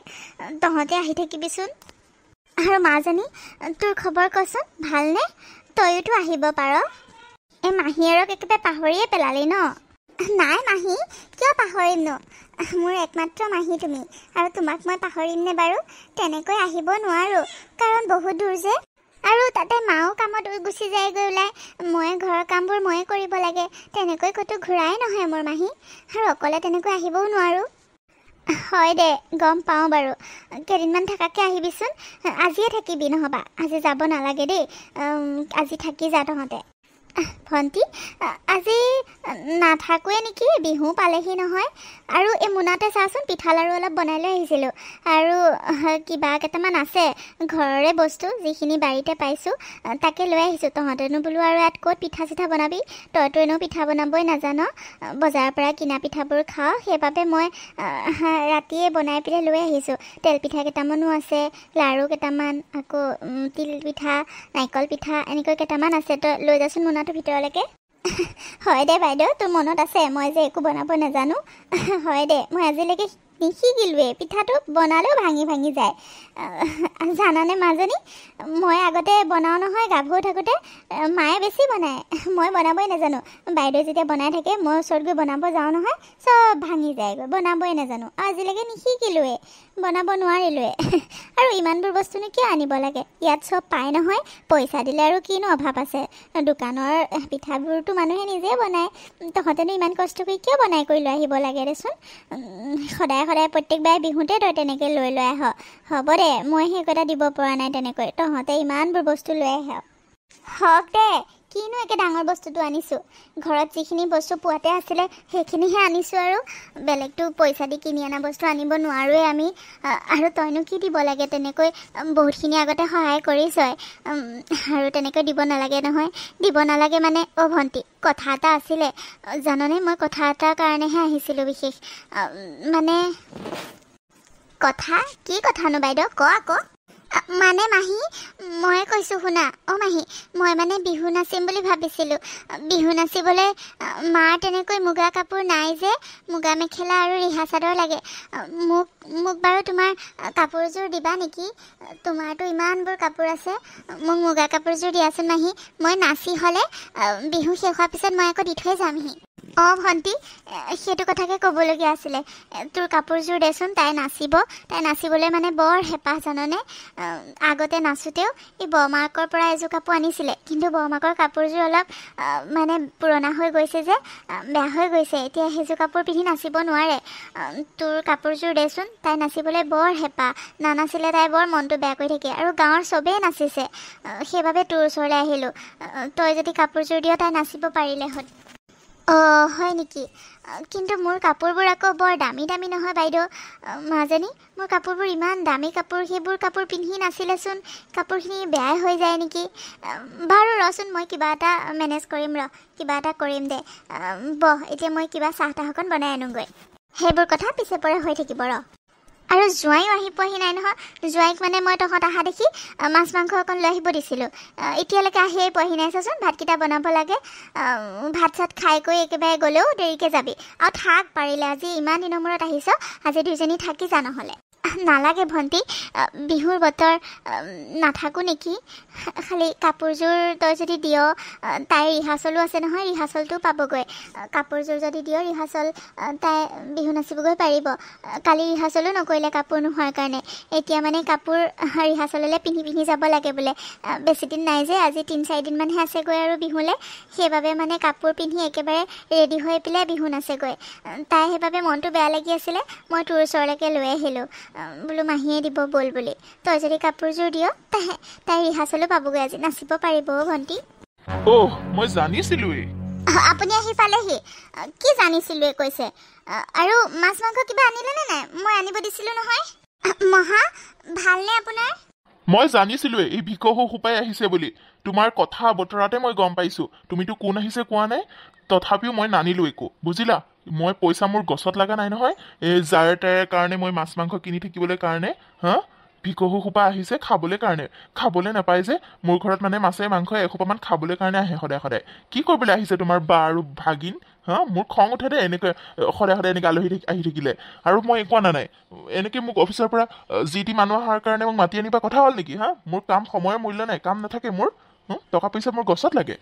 তহঁতে আহি থাকিবিচোন আৰু মাজনী তোৰ খবৰ কচোন ভালনে তয়োতো আহিব পাৰ এই মাহীয়েৰক একেবাৰে পাহৰিয়ে পেলালি ন নাই মাহী কিয় পাহৰিমনো মোৰ একমাত্ৰ মাহী তুমি আৰু তোমাক মই পাহৰিমনে বাৰু তেনেকৈ আহিব নোৱাৰোঁ কাৰণ বহুত দূৰ যে আৰু তাতে মাও কামত গুচি যায়গৈ ওলাই মই ঘৰৰ কামবোৰ ময়ে কৰিব লাগে তেনেকৈ ক'তো ঘূৰাই নহয় মোৰ মাহী আৰু অকলে তেনেকৈ আহিবও নোৱাৰোঁ হয় দে গম পাওঁ বাৰু কেইদিনমান থকাকৈ আহিবিচোন আজিয়ে থাকিবি নহ'বা আজি যাব নালাগে দেই আজি থাকি যা তহঁতে ভণ্টি আজি নাথাকোৱে নেকি বিহু পালেহি নহয় আৰু এই মোনাতে চাচোন পিঠা লাড়ু অলপ বনাই লৈ আহিছিলোঁ আৰু কিবা কেইটামান আছে ঘৰৰে বস্তু যিখিনি বাৰীতে পাইছোঁ তাকে লৈ আহিছোঁ তহঁতেনো বোলো আৰু ইয়াত ক'ত পিঠা চিঠা বনাবি তইতো এনেও পিঠা বনাবই নাজান বজাৰৰ পৰা কিনা পিঠাবোৰ খাওঁ সেইবাবে মই ৰাতিয়ে বনাই পেলাই লৈ আহিছোঁ তেল পিঠা কেইটামানো আছে লাড়ু কেইটামান আকৌ তিল পিঠা নাৰিকল পিঠা এনেকৈ কেইটামান আছে তই লৈ যাচোন মোনাটো ভিতৰলৈকে হয় দে বাইদেউ তোৰ মনত আছে মই যে একো বনাব নাজানো হয় দে মই আজিলৈকে নিশিকিলোৱে পিঠাটো বনালেও ভাঙি ভাঙি যায় জানানে মাজনী মই আগতে বনাওঁ নহয় গাভৰু থাকোঁতে মায়ে বেছি বনায় মই বনাবই নাজানো বাইদেউ যেতিয়া বনাই থাকে মই ওচৰত গৈ বনাব যাওঁ নহয় চব ভাঙি যায়গৈ বনাবই নাজানো আজিলৈকে নিশিকিলোৱে বনাব নোৱাৰিলোৱে আৰু ইমানবোৰ বস্তুনো কিয় আনিব লাগে ইয়াত চব পায় নহয় পইচা দিলে আৰু কিনো অভাৱ আছে দোকানৰ পিঠাবোৰতো মানুহে নিজে বনায় তহঁতেনো ইমান কষ্ট কৰি কিয় বনাই কৰি লৈ আহিব লাগে দেচোন সদায় সদায় প্ৰত্যেকবাৰে বিহুতে তই তেনেকৈ লৈ আহ হ'ব দে মই সেই কথা দিব পৰা নাই তেনেকৈ তহঁতে ইমানবোৰ বস্তু লৈ আহ হওক দে কিনো একে ডাঙৰ বস্তুটো আনিছোঁ ঘৰত যিখিনি বস্তু পোৱাতে আছিলে সেইখিনিহে আনিছোঁ আৰু বেলেগটো পইচা দি কিনি অনা বস্তু আনিব নোৱাৰোৱে আমি আৰু তইনো কি দিব লাগে তেনেকৈ বহুতখিনি আগতে সহায় কৰিছই আৰু তেনেকৈ দিব নালাগে নহয় দিব নালাগে মানে অ' ভণ্টি কথা এটা আছিলে জাননে মই কথা এটাৰ কাৰণেহে আহিছিলোঁ বিশেষ মানে কি কথানো বাইদেউ ক আকৌ মানে মাহী মই কৈছোঁ শুনা মাহী মই মানে বিহু নাচিম বুলি ভাবিছিলোঁ বিহু নাচিবলৈ মাৰ তেনেকৈ মুগা কাপোৰ নাই যে মুগা মেখেলা আৰু ৰিহা চাদৰ লাগে মোক বাৰু তোমাৰ কাপোৰযোৰ দিবা নেকি তোমাৰতো ইমানবোৰ কাপোৰ আছে মোক মুগা কাপোৰযোৰ দিয়াচোন মাহী মই নাচি হ'লে বিহু শেষ হোৱাৰ পিছত মই আকৌ দি থৈ যামহি ভণ্টি সেইটো কথাকে ক'বলগীয়া আছিলে তোৰ কাপোৰযোৰ দেচোন তাই নাচিবলৈ মানে বৰ হেঁপাহ জাননে আগতে নাচোঁতেও এই বৰমাকৰ পৰা এযোৰ কাপোৰ আনিছিলে কিন্তু বৰমাকৰ কাপোৰযোৰ অলপ মানে পুৰণা হৈ গৈছে যে বেয়া হৈ গৈছে এতিয়া সেইযোৰ কাপোৰ পিন্ধি নাচিব নোৱাৰে তোৰ কাপোৰযোৰ দেচোন তাই নাচিবলৈ বৰ হেঁপাহ নানাচিলে তাই বৰ মনটো বেয়া কৰি থাকে আৰু গাঁৱৰ চবেই নাচিছে সেইবাবে তোৰ ওচৰলৈ আহিলোঁ তই যদি কাপোৰযোৰ দিয় তাই নাচিব পাৰিলে হ'ল হয় নেকি কিন্তু মোৰ কাপোৰবোৰ আকৌ বৰ দামী নহয় বাইদেউ মাজনী মোৰ কাপোৰবোৰ ইমান দামী কাপোৰ সেইবোৰ কাপোৰ পিন্ধি নাছিলেচোন কাপোৰখিনি বেয়াই হৈ যায় নেকি বাৰু ৰচোন মই কিবা এটা মেনেজ কৰিম কিবা এটা কৰিম দে এতিয়া মই কিবা চাহ তাহ অকণ বনাই আনোগৈ সেইবোৰ কথা পিছে পৰে হৈ থাকিব আৰু জোৱাইও আহি পোৱাহি নাই নহয় জোৱাইক মানে মই তহঁত অহা দেখি মাছ মাংস অকণ লৈ আহিব দিছিলোঁ এতিয়ালৈকে আহিয়ে পোৱাহি নাই চাচোন ভাতকেইটা বনাব লাগে ভাত চাত খাই কৰি একেবাৰে গ'লেও দেৰিকৈ যাবি আৰু থাক পাৰিলে আজি ইমান দিনৰ মূৰত আহিছ আজি দুইজনী থাকি যা নহ'লে নালাগে ভণ্টি বিহুৰ বতৰ নাথাকোঁ নেকি খালি কাপোৰযোৰ তই যদি দিয় তাইৰ ৰিহাৰ্চলো আছে নহয় ৰিহাৰ্চলটো পাবগৈ কাপোৰযোৰ যদি দিয় ৰিহাৰ্চল তাই বিহু নাচিবগৈ পাৰিব কালি ৰিহাৰ্চলো নকৰিলে কাপোৰ নোহোৱাৰ কাৰণে এতিয়া মানে কাপোৰ ৰিহাৰ্চললৈ পিন্ধি যাব লাগে বোলে বেছিদিন নাই যে আজি 3-4 দিনমানহে আছেগৈ আৰু বিহুলৈ সেইবাবে মানে কাপোৰ পিন্ধি একেবাৰে ৰেডি হৈ পেলাই বিহু নাচেগৈ তাই সেইবাবে মনটো বেয়া লাগি আছিলে মই তোৰ ওচৰলৈকে লৈ আহিলোঁ বোলো মাহীয়ে দিব ব'ল বুলি তই যদি কাপোৰযোৰ দিয় তাই ৰিহাৰ্চলো পাবগৈ আজি নাচিব পাৰিব ভণ্টি মই জানিছিলোঁৱেই আপুনি আহি পালেহি কি জানিছিলোঁৱে কৈছে আৰু মাছ মাংস কিবা আনিলেনে নাই মই আনিব দিছিলোঁ নহয় মহা ভালনে আপোনাৰ মই জানিছিলোঁৱেই এই ভিকহু সোপাই আহিছে বুলি তোমাৰ কথা বতৰাতে মই গম পাইছোঁ তুমিতো কোন আহিছে কোৱা নাই তথাপিও মই নানিলোঁ একো বুজিলা মই পইচা মোৰ গছত লগা নাই নহয় এই যাৰ তাৰে কাৰণে মই মাছ মাংস কিনি থাকিবলৈ কাৰণে ভিকহু সোপা আহিছে খাবলৈ কাৰণে খাবলৈ নাপায় যে মোৰ ঘৰত মানে মাছে মাংস এসোপামান খাবলৈ কাৰণে আহে সদায় কি কৰিবলৈ আহিছে তোমাৰ বা আৰু ভাগিন মোৰ খং উঠে দে এনেকৈ সদায় এনেকৈ আলহী আহি থাকিলে আৰু মই একো আনা নাই এনেকৈ মোক অফিচৰ পৰা যি টি মানুহ অহাৰ কাৰণে মোক মাতি আনিবা কথা হ'ল নেকি মোৰ কাম সময়ৰ মূল্য নাই কাম নাথাকে মোৰ টকা পইচা মোৰ গছত লাগে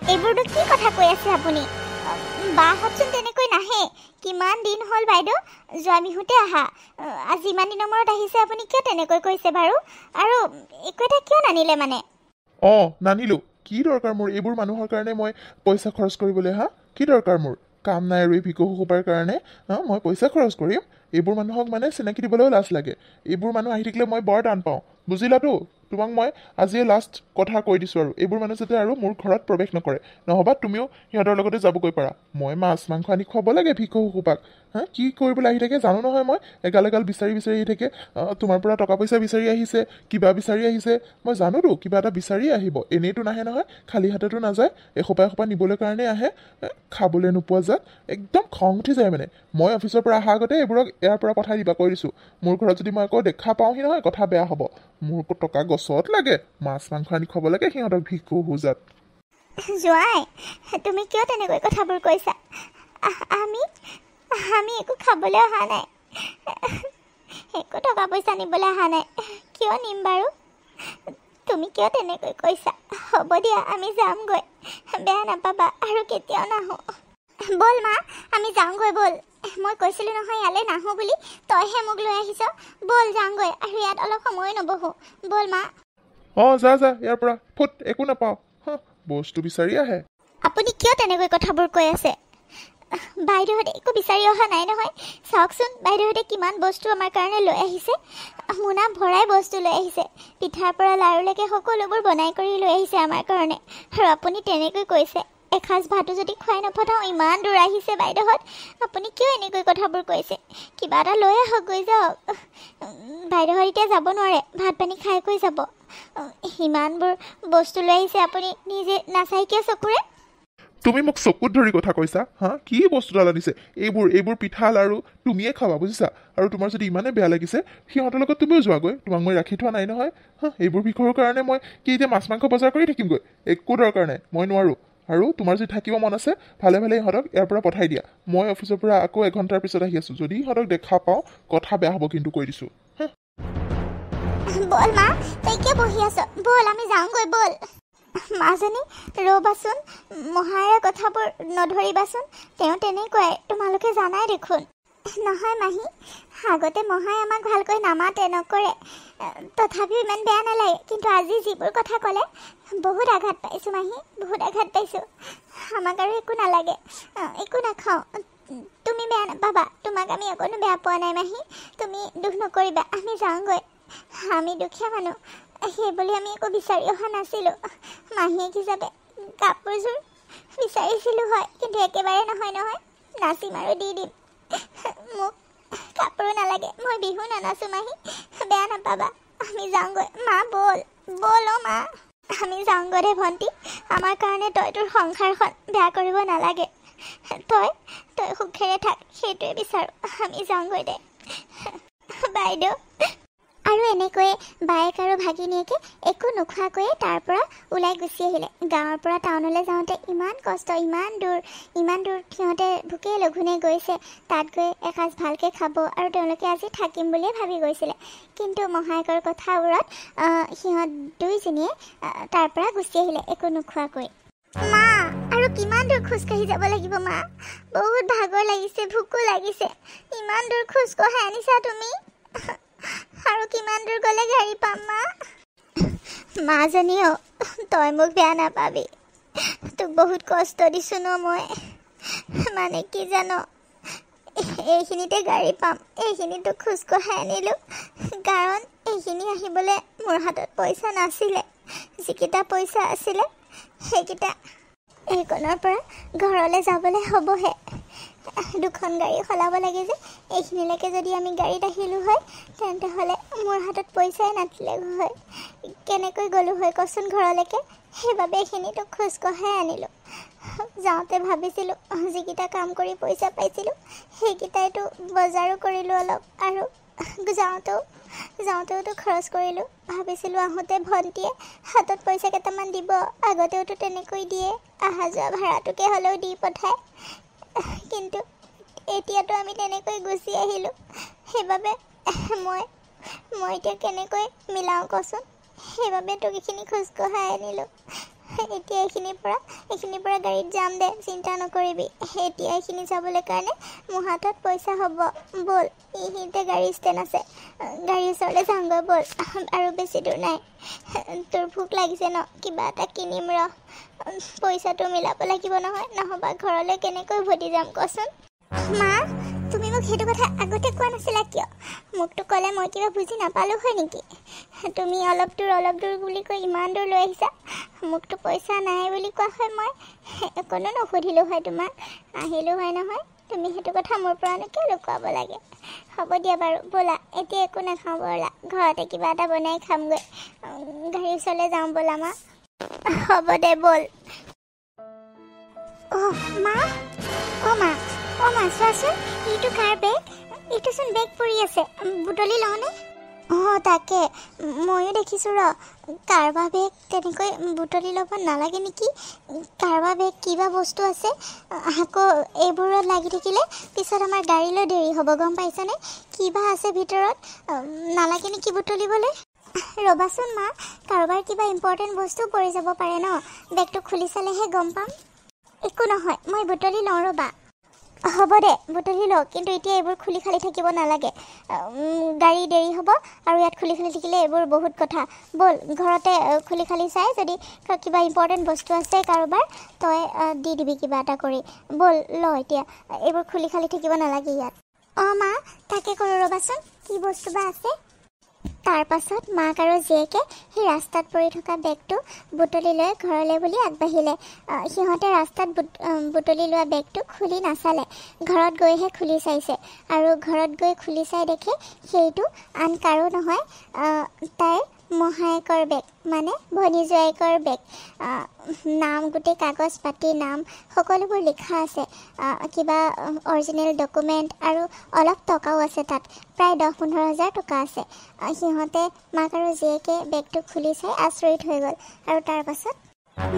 এইবোৰতো কি কথা কৈ আছে আপুনি বাহঁতচোন তেনেকৈ নাহে কিমান দিন হ'ল বাইদেউ যোৱা বিহুতে আহা আজি ইমান দিনৰ মূৰত আহিছে আপুনি কিয় তেনেকৈ কৈছে বাৰু আৰু একো এটা কিয় নানিলে মানে নানিলোঁ কি দৰকাৰ মোৰ এইবোৰ মানুহৰ কাৰণে মই পইচা খৰচ কৰিবলৈ কি দৰকাৰ মোৰ কাম নাই আৰু এই ভিকহু সোপাৰ কাৰণে মই পইচা খৰচ কৰিম এইবোৰ মানুহক মানে চিনাকি দিবলৈও লাজ লাগে এইবোৰ মানুহ আহি থাকিলে মই বৰ টান পাওঁ বুজিলাতো তোমাক মই আজিয়ে লাষ্ট কথা কৈ দিছোঁ আৰু এইবোৰ মানুহ যাতে আৰু মোৰ ঘৰত প্ৰৱেশ নকৰে নহ'বা তুমিও সিহঁতৰ লগতে যাবগৈ পাৰা মই মাছ মাংস আনি খুৱাব লাগে ভিকহু সোপাক কি কৰিবলৈ আহি থাকে জানো নহয় মই এগাল বিচাৰি আহি থাকে তোমাৰ পৰা টকা পইচা বিচাৰি আহিছে কিবা বিচাৰি আহিছে মই জানোতো কিবা এটা বিচাৰি আহিব এনেইতো নাহে নহয় খালী হাতেতো নাযায় এসোপা নিবলৈ কাৰণে আহে খাবলৈ নোপোৱা যাত একদম খং উঠি যায় মানে মই অফিচৰ পৰা অহা আগতে এইবোৰক ইয়াৰ পৰা পঠাই দিবা কৈ দিছোঁ মোৰ ঘৰত যদি মই আকৌ দেখা পাওঁহি নহয় কথা বেয়া হ'ব মোৰ টকা গছত লাগে মাছ মাংস আনি খুৱাব লাগে সিহঁতক ভিকহু জাত জোৱাই তুমি কিয় তেনেকৈ কথাবোৰ কৈছা আমি একো খাবলৈ অহা নাই একো টকা পইচা নিবলৈ অহা নাই কিয় নিম বাৰু তুমি কিয় তেনেকৈ কৈছা হ'ব দিয়া আমি যামগৈ বেয়া নাপাবা আৰু কেতিয়াও নাহোঁ ব'ল মা আমি যাওঁগৈ ব'ল মই কৈছিলোঁ নহয় ইয়ালৈ নাহোঁ বুলি তইহে মোক লৈ আহিছ ব'ল যাওঁগৈ আৰু ইয়াত অলপ সময় নবহোঁ ব'ল মা যা ইয়াৰ পৰা ফুট একো নাপাওঁ বস্তু বিচাৰি আহে আপুনি কিয় তেনেকৈ কথাবোৰ কৈ আছে বাইদেউহঁতে একো বিচাৰি অহা নাই নহয় চাওকচোন বাইদেউহঁতে কিমান বস্তু আমাৰ কাৰণে লৈ আহিছে মোনা ভৰাই বস্তু লৈ আহিছে পিঠাৰ পৰা লাৰুলৈকে সকলোবোৰ বনাই কৰি লৈ আহিছে আমাৰ কাৰণে আৰু আপুনি তেনেকৈ কৈছে এসাঁজ ভাতো যদি খুৱাই নপঠাওঁ ইমান দূৰ আহিছে বাইদেউহঁত আপুনি কিয় এনেকৈ কথাবোৰ কৈছে কিবা এটা লৈ আহক গৈ যাওক বাইদেউহঁত এতিয়া যাব নোৱাৰে ভাত পানী খাই কৈ যাব ইমানবোৰ বস্তু লৈ আহিছে আপুনি নিজে নাচাই কিয় চকুৰে তুমি মোক চকুত ধৰি কথা কৈছা হা কি বস্তুডাল আনিছে এইবোৰ পিঠা লাৰু তুমিয়ে খাবা বুজিছা আৰু তোমাৰ যদি ইমানে বেয়া লাগিছে সিহঁতৰ লগত তুমিও যোৱাগৈ তোমাক মই ৰাখি থোৱা নাই নহয় হা এইবোৰ বিষয়ৰ কাৰণে মই কি এতিয়া মাছ মাংস বজাৰ কৰি থাকিমগৈ একো দৰকাৰ নাই মই নোৱাৰোঁ আৰু তোমাৰ যদি থাকিব মন আছে ভালে ভালে ইহঁতক ইয়াৰ পৰা পঠাই দিয়া মই অফিচৰ পৰা আকৌ 1 ঘণ্টাৰ পিছত আহি আছোঁ যদি ইহঁতক দেখা পাওঁ কথা বেয়া হ'ব কিন্তু কৈ দিছোঁ বল মা তই কিয় বহি আছ বল আমি যাওঁগৈ বল মাজনী ৰ'বাচোন মহাৰে কথাবোৰ নধৰিবাচোন তেওঁ তেনেকুৱাই তোমালোকে জানাই দেখোন নহয় মাহী আগতে মহাই আমাক ভালকৈ নামাতে নকৰে তথাপিও ইমান বেয়া নালাগে কিন্তু আজি যিবোৰ কথা ক'লে বহুত আঘাত পাইছোঁ মাহী বহুত আঘাত পাইছোঁ আমাক আৰু একো নালাগে একো নাখাওঁ তুমি বেয়া নাপাবা তোমাক আমি অকণো বেয়া পোৱা নাই মাহী তুমি দুখ নকৰিবা আমি যাওঁগৈ আমি দুখীয়া মানুহ সেইবুলি আমি একো বিচাৰি অহা নাছিলোঁ মাহীয়েক হিচাপে কাপোৰযোৰ বিচাৰিছিলোঁ হয় কিন্তু একেবাৰে নহয় নাচিম আৰু দি দিম মোক কাপোৰো নালাগে মই বিহু নানাচোঁ মাহী বেয়া নাপাবা আমি যাওঁগৈ মা বল বল অ' মা আমি যাওঁগৈ দে ভণ্টি আমাৰ কাৰণে তই তোৰ সংসাৰখন বেয়া কৰিব নালাগে তই সুখেৰে থাক সেইটোৱে বিচাৰোঁ আমি যাওঁগৈ দে বাইদেউ আৰু এনেকৈয়ে বায়েক আৰু ভাগিনীয়েকে একো নোখোৱাকৈয়ে তাৰ পৰা ওলাই গুচি আহিলে গাঁৱৰ পৰা টাউনলৈ যাওঁতে ইমান কষ্ট ইমান দূৰ সিহঁতে ভোকে লঘোণে গৈছে তাত গৈ এসাঁজ ভালকৈ খাব আৰু তেওঁলোকে আজি থাকিম বুলিয়ে ভাবি গৈছিলে কিন্তু মহায়েকৰ কথাবোৰত সিহঁত দুইজনীয়ে তাৰ পৰা গুচি আহিলে একো নোখোৱাকৈ মা আৰু কিমান দূৰ খোজকাঢ়ি যাব লাগিব মা বহুত ভাগৰ লাগিছে ভোকো লাগিছে ইমান দূৰ খোজকঢ়াই আনিছা তুমি আৰু কিমান দূৰ গ'লে গাড়ী পাম মা মাজনীও তই মোক বেয়া নাপাবি তোক বহুত কষ্ট দিছোঁ ন মই মানে কি জানো এইখিনিতে গাড়ী পাম এইখিনিতো খোজকঢ়াই আনিলোঁ কাৰণ এইখিনি আহিবলৈ মোৰ হাতত পইচা নাছিলে যিকেইটা পইচা আছিলে সেইকেইটা এইকণৰ পৰা ঘৰলৈ যাবলৈ হ'বহে দুখন গাড়ী সলাব লাগে যে এইখিনিলৈকে যদি আমি গাড়ীত আহিলোঁ হয় তেন্তে হ'লে মোৰ হাতত পইচাই নাছিলে হয় কেনেকৈ গ'লোঁ হয় কচোন ঘৰলৈকে সেইবাবে এইখিনিতো খোজকঢ়াই আনিলোঁ যাওঁতে ভাবিছিলোঁ যিকেইটা কাম কৰি পইচা পাইছিলোঁ সেইকেইটাইতো বজাৰো কৰিলোঁ অলপ আৰু যাওঁতেওতো খৰচ কৰিলোঁ ভাবিছিলোঁ আহোঁতে ভণ্টিয়ে হাতত পইচা কেইটামান দিব আগতেওতো তেনেকৈ দিয়ে অহা যোৱা ভাড়াটোকে হ'লেও দি পঠায় কিন্তু এতিয়াতো আমি তেনেকৈ গুচি আহিলোঁ সেইবাবে মই এতিয়া কেনেকৈ মিলাওঁ কচোন সেইবাবে তোক এইখিনি খোজকঢ়াই আনিলোঁ এতিয়া এইখিনিৰ পৰা গাড়ীত যাম দে চিন্তা নকৰিবি এতিয়া এইখিনি যাবলৈ কাৰণে মোৰ হাতত পইচা হ'ব ব'ল এইখিনিতে গাড়ী ষ্টেণ্ড আছে গাড়ীৰ ওচৰলৈ যাওঁগৈ ব'ল আৰু বেছি দূৰ নাই তোৰ ভোক লাগিছে ন কিবা এটা কিনিম ৰ পইচাটো মিলাব লাগিব নহ'বা ঘৰলৈ কেনেকৈ উভতি যাম কচোন মা তুমি মোক সেইটো কথা আগতে কোৱা নাছিলা কিয় মোকতো ক'লে মই কিবা বুজি নাপালোঁ হয় নেকি তুমি অলপ দূৰ বুলি কৈ ইমান দূৰ লৈ আহিছা মোকতো পইচা নাই বুলি কোৱা হয় মই অকণো নুসুধিলোঁ হয় তোমাক আহিলোঁ হয় নহয় তুমি সেইটো কথা মোৰ পৰানো কিয় লুকুৱাব লাগে হ'ব দিয়া বাৰু ব'লা এতিয়া একো নাখাওঁ ব'লা ঘৰতে কিবা এটা বনাই খামগৈ গাড়ীৰ ওচৰলৈ যাওঁ ব'লা মা হ'ব দে ব'ল মা চোৱাচোন এইটো কাৰ বেগ এইটোচোন বেগ পৰি আছে বুটলি লওঁনে তাকে ময়ো দেখিছোঁ ৰ কাৰোবাৰ বেগ তেনেকৈ বুটলি ল'ব নালাগে নেকি কাৰোবাৰ বেগ কিবা বস্তু আছে আকৌ এইবোৰত লাগি থাকিলে পিছত আমাৰ গাড়ীলৈ দেৰি হ'ব গম পাইছনে কিবা আছে ভিতৰত নালাগে নেকি বুটলিবলৈ ৰ'বাচোন মা কাৰোবাৰ কিবা ইম্পৰ্টেণ্ট বস্তু পৰি যাব পাৰে ন বেগটো খুলি চালেহে গম পাম একো নহয় মই বুটলি লওঁ ৰ'বা হ'ব দে বুটলি লওঁ কিন্তু এতিয়া এইবোৰ খুলি খালি থাকিব নালাগে গাড়ী দেৰি হ'ব আৰু ইয়াত খুলি খালি থাকিলে এইবোৰ বহুত কথা ব'ল ঘৰতে খুলি খালি চাই যদি কিবা ইম্পৰ্টেণ্ট বস্তু আছে কাৰোবাৰ তই দি দিবি কিবা এটা কৰি ব'ল ল এতিয়া এইবোৰ খুলি খালি থাকিব নালাগে ইয়াত মা তাকে কৰোঁ ৰ'বাচোন কি বস্তু বা আছে তাৰ পাছত মাক আৰু জীয়েকে সেই ৰাস্তাত পৰি থকা বেগটো বুটলি লৈ ঘৰলৈ বুলি আগবাঢ়িলে সিহঁতে ৰাস্তাত বুটলি লোৱা বেগটো খুলি নাচালে ঘৰত গৈহে খুলি চাইছে আৰু ঘৰত গৈ খুলি চাই দেখে সেইটো আন কাৰো নহয় তাইৰ মহায়েকৰ বেগ মানে ভনী জোৱায়েকৰ বেগ নাম গোটেই কাগজ পাতি নাম সকলোবোৰ লিখা আছে কিবা অৰিজিনেল ডকুমেণ্ট আৰু অলপ টকাও আছে তাত প্ৰায় 10-15 হাজাৰ টকা আছে সিহঁতে মাক আৰু জীয়েকে বেগটো খুলি চাই আচৰিত হৈ গ'ল আৰু তাৰ পাছত